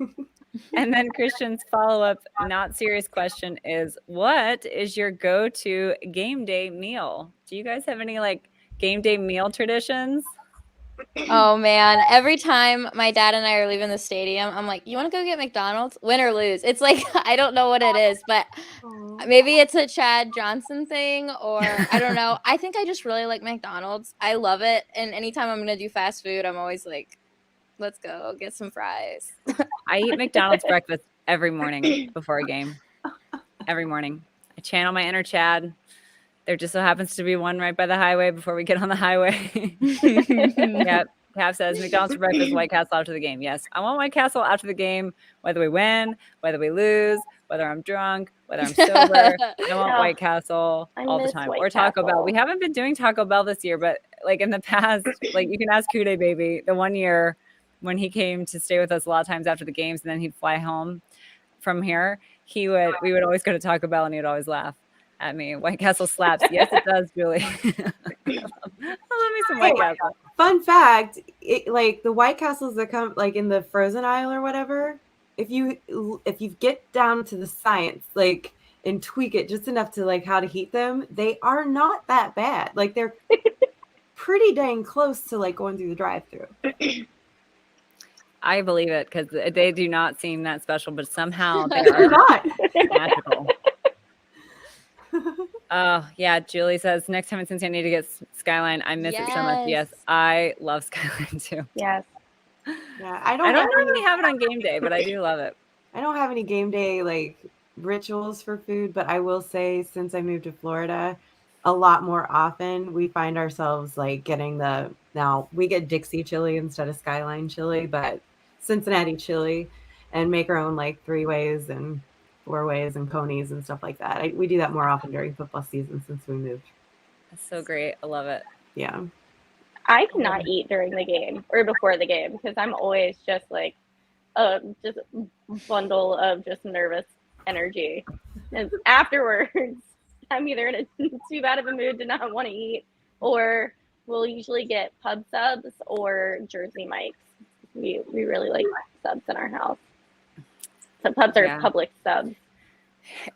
And then Christian's follow-up, not serious question is, what is your go-to game day meal? Do you guys have any like game day meal traditions? Oh man, every time my dad and I are leaving the stadium, I'm like, you want to go get McDonald's? Win or lose. It's like, I don't know what it is, but maybe it's a Chad Johnson thing, or I don't know. I think I just really like McDonald's. I love it. And anytime I'm going to do fast food, I'm always like, let's go get some fries. I eat McDonald's breakfast every morning before a game. Every morning. I channel my inner Chad. There just so happens to be one right by the highway before we get on the highway. Yep. Cav says McDonald's for breakfast, White Castle after the game. Yes, I want White Castle after the game, whether we win, whether we lose, whether I'm drunk, whether I'm sober. I want White Castle all the time. Or Taco Bell. We haven't been doing Taco Bell this year, but like in the past, like you can ask Kude Baby, the one year when he came to stay with us a lot of times after the games and then he'd fly home from here, we would always go to Taco Bell and he would always laugh at me. White Castle slaps. Yes, it does, Julie. I love me some White Castle. Fun fact, like the White Castles that come like in the frozen aisle or whatever, if you get down to the science, like, and tweak it just enough to like how to heat them, they are not that bad. Like they're pretty dang close to like going through the drive-through. I believe it because they do not seem that special, but somehow they are not magical. Oh, yeah. Julie says, next time in Cincinnati, I need to get Skyline. I miss it so much. Yes, I love Skyline too. Yes. Yeah, I don't normally have it on game day, but I do love it. I don't have any game day like rituals for food, but I will say since I moved to Florida, a lot more often we find ourselves like getting now we get Dixie chili instead of Skyline chili, but Cincinnati chili, and make our own like 3-ways and 4-ways and ponies and stuff like that. We do that more often during football season since we moved. That's so great. I love it. Yeah. I cannot eat during the game or before the game because I'm always just like just a bundle of just nervous energy. And afterwards, I'm either in too bad of a mood to not want to eat, or we'll usually get pub subs or Jersey Mike's. We really like subs in our house. So pubs are public subs.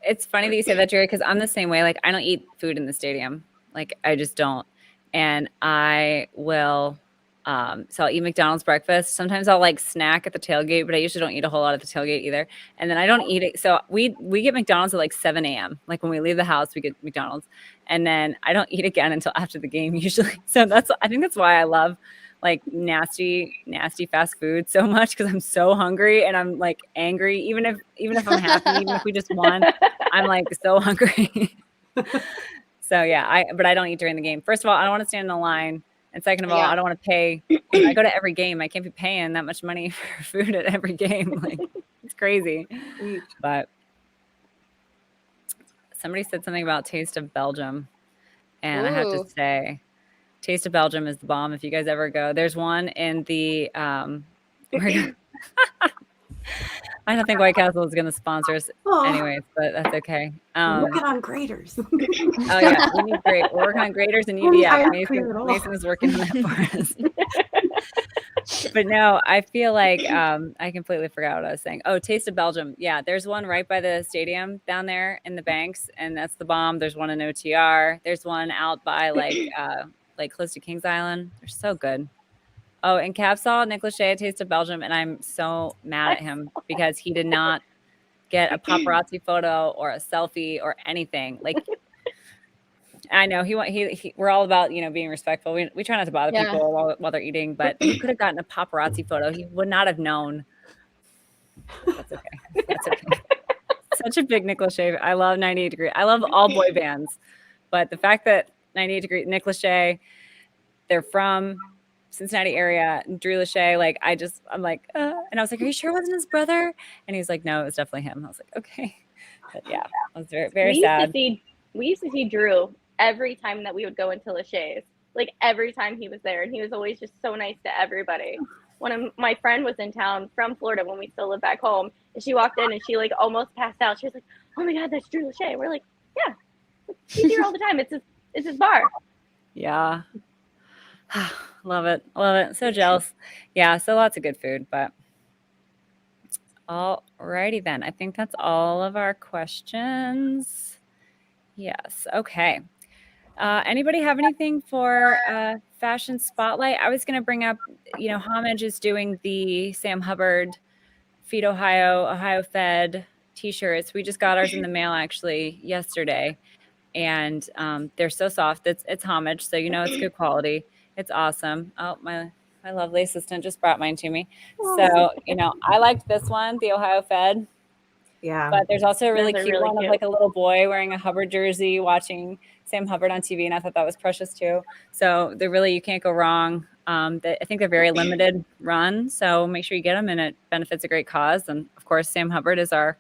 It's funny that you say that, Jerry, because I'm the same way. Like, I don't eat food in the stadium. Like, I just don't. And I will, so I'll eat McDonald's breakfast. Sometimes I'll like snack at the tailgate, but I usually don't eat a whole lot at the tailgate either. And then I don't eat it. So we get McDonald's at like 7 a.m. Like when we leave the house, we get McDonald's. And then I don't eat again until after the game usually. So I think that's why I love like nasty fast food so much, because I'm so hungry and I'm like angry. Even if I'm happy, even if we just won, I'm like so hungry. So yeah, but I don't eat during the game. First of all, I don't want to stand in the line. And second of all, I don't want to pay. I go to every game. I can't be paying that much money for food at every game. Like, it's crazy. But somebody said something about Taste of Belgium. And I have to say, Taste of Belgium is the bomb if you guys ever go. There's one in the I don't think White Castle is going to sponsor us anyways, but that's okay. Working on graders. Oh yeah, we need We're working on graders and UDF. Mason is working on that for us. But no, I feel like I completely forgot what I was saying. Oh, Taste of Belgium. Yeah, there's one right by the stadium down there in the banks, and that's the bomb. There's one in OTR. There's one out by like close to Kings Island. They're so good. Oh, and Cav saw Nick Lachey at Taste of Belgium, and I'm so mad at him because he did not get a paparazzi photo or a selfie or anything. Like, I know we're all about, being respectful. We try not to bother people while they're eating, but he could have gotten a paparazzi photo. He would not have known. That's okay. That's okay. such a big Nick Lachey. I love 98 Degree. I love all boy bands, but the fact that 98 Degree, Nick Lachey, they're from Cincinnati area, and Drew Lachey, like I'm like, and I was like, are you sure it wasn't his brother? And he's like, no, it was definitely him. I was like, okay, but yeah, I was very, very sad. We used to see Drew every time that we would go into Lachey's, like every time he was there, and he was always just so nice to everybody. One of my friend was in town from Florida when we still lived back home, and she walked in and she like almost passed out. She was like, oh my God, that's Drew Lachey. We're like, yeah, he's here all the time. It's his bar. Yeah. Love it. Love it. So jealous. Yeah. So lots of good food, but all righty then. I think that's all of our questions. Yes. Okay. Anybody have anything for Fashion Spotlight? I was going to bring up, Homage is doing the Sam Hubbard Feed Ohio Fed t-shirts. We just got ours in the mail actually yesterday, and they're so soft. It's Homage, so it's good quality. It's awesome. Oh, my lovely assistant just brought mine to me. So, I liked this one, the Ohio Fed. Yeah. But there's also a really cute really one cute. of like a little boy wearing a Hubbard jersey watching Sam Hubbard on TV, and I thought that was precious too. So you can't go wrong. I think they're very limited run, so make sure you get them, and it benefits a great cause. And of course, Sam Hubbard is our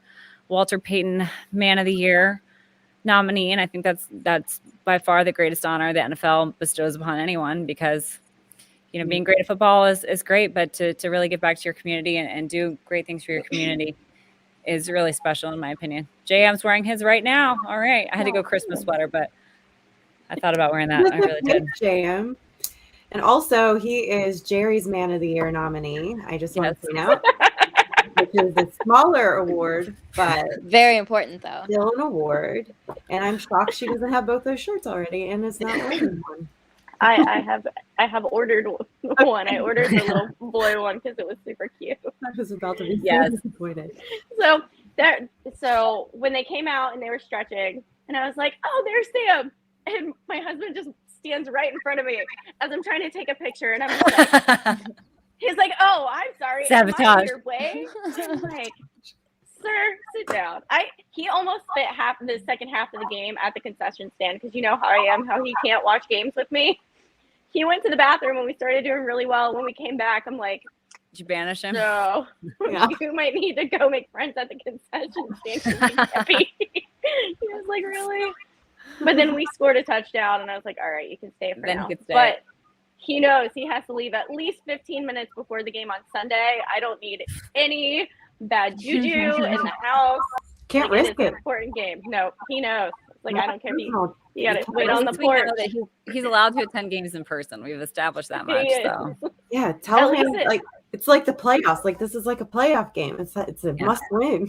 Walter Payton Man of the Year nominee, and I think that's by far the greatest honor the NFL bestows upon anyone, because being great at football is great, but to really give back to your community and do great things for your community is really special in my opinion. JM's wearing his right now. All right, I had to go Christmas sweater, but I thought about wearing that. I really did. JM. And also, he is Jerry's Man of the Year nominee. I just want to point out, which is a smaller award, but Very important though. still an award. And I'm shocked she doesn't have both those shirts already and is not wearing one. I have ordered one. I ordered the little boy one because it was super cute. I was about to be Yes. disappointed. So when they came out and they were stretching, and I was like, oh, there's Sam. And my husband just stands right in front of me as I'm trying to take a picture, and I'm just like, he's like, oh, I'm sorry. Am I Sabotage. in your way? I'm like, sir, sit down. He almost spent the second half of the game at the concession stand, because you know how I am, how he can't watch games with me. He went to the bathroom when we started doing really well. When we came back, I'm like, Did you banish him? no, Yeah. you might need to go make friends at the concession stand. 'Cause he can't be. He was like, really? But then we scored a touchdown, and I was like, all right, you can stay for Then now. he could stay. But he knows he has to leave at least 15 minutes before the game on Sunday. I don't need any bad juju in the house. Can't Like, risk it's an it. important game. No, he knows. Like, I don't care if No, you got to wait At on the least we know porch. that he's allowed to attend games in person. We've established that much. He is. So Yeah, tell At him least like it's like the playoffs. Like this is like a playoff game. It's a Yeah. must win.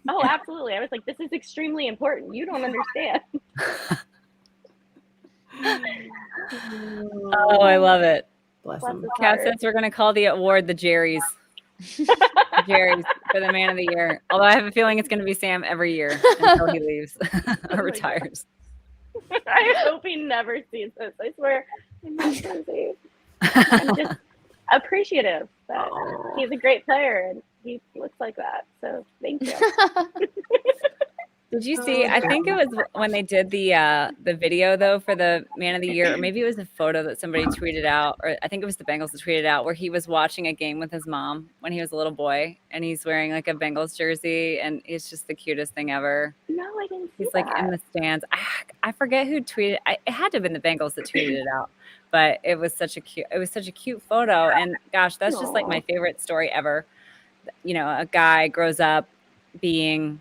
Oh, absolutely. I was like, this is extremely important. You don't understand. oh, I love it. Bless Bless him. his Kat heart. says we're gonna call the award the Jerry's. Jerry's for the Man of the Year. Although I have a feeling it's gonna be Sam every year until he leaves or retires. I hope he never sees this. I swear. I'm not crazy. I'm just appreciative that he's a great player and he looks like that. So thank you. Did you see? I think it was when they did the video though for the Man of the Year, or maybe it was a photo that somebody tweeted out, or I think it was the Bengals that tweeted out, where he was watching a game with his mom when he was a little boy, and he's wearing like a Bengals jersey, and it's just the cutest thing ever. No, I didn't see He's like that. in the stands. I forget who tweeted. It had to have been the Bengals that tweeted it out, but it was such a cute photo, and gosh, that's just like my favorite story ever. A guy grows up being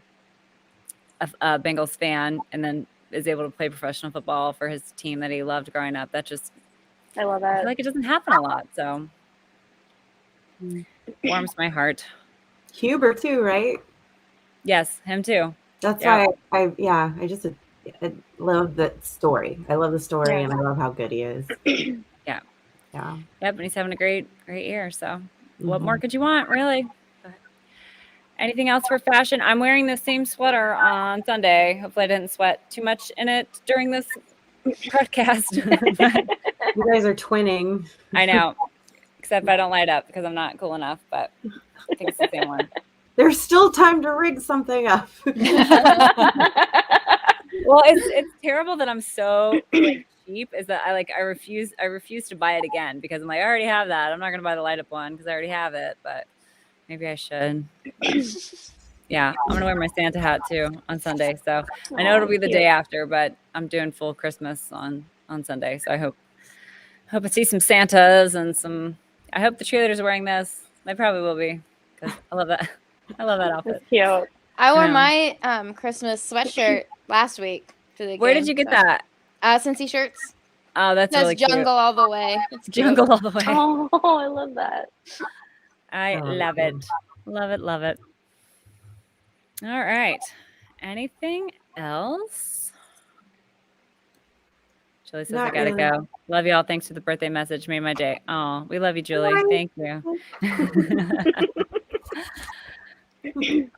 a Bengals fan and then is able to play professional football for his team that he loved growing up. That just, I love I that. feel like it doesn't happen a lot. So warms my heart. Huber too, right? Yes, him too. That's Yeah. why I love that story. I love the story and I love how good he is. Yeah. Yeah. Yep, and he's having a great year. So what Mhm. more could you want, really? But anything else for fashion? I'm wearing the same sweater on Sunday. Hopefully I didn't sweat too much in it during this broadcast. You guys are twinning. I know, except I don't light up because I'm not cool enough, but I think it's the same one. There's still time to rig something up. Well, it's terrible that I'm so like cheap. Is that I refuse to buy it again because I'm like, I already have that. I'm not gonna buy the light up one because I already have it. But maybe I should. Yeah, I'm gonna wear my Santa hat too on Sunday. So I know it'll be the day after, but I'm doing full Christmas on Sunday. So I hope I see some Santas and some. I hope the cheerleaders are wearing this. They probably will be because I love that. I love that outfit. That's cute. I wore my Christmas sweatshirt last week to the Where game, did you get that? Cincy Shirts. Oh, that's really Jungle cute. all the way. It's cute. Jungle all the way. Oh, I love that. I love it. Love it. Love it. All right. Anything else? Julie says Not I gotta really. go. Love y'all. Thanks for the birthday message. Made my day. Oh, we love you, Julie. Bye. Thank you.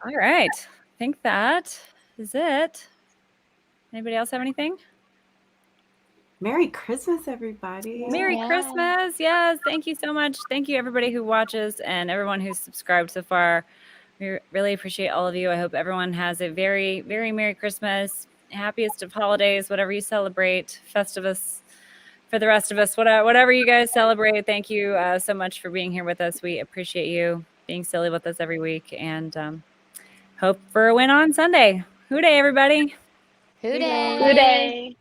All right. I think that is it. Anybody else have anything? Merry Christmas, everybody. Merry Christmas. Yes. Thank you so much. Thank you, everybody who watches and everyone who's subscribed so far. We really appreciate all of you. I hope everyone has a very, very Merry Christmas, happiest of holidays, whatever you celebrate, Festivus for the rest of us, whatever you guys celebrate. Thank you so much for being here with us. We appreciate you being silly with us every week and hope for a win on Sunday. Hoo day, everybody. Hoo day. Good day.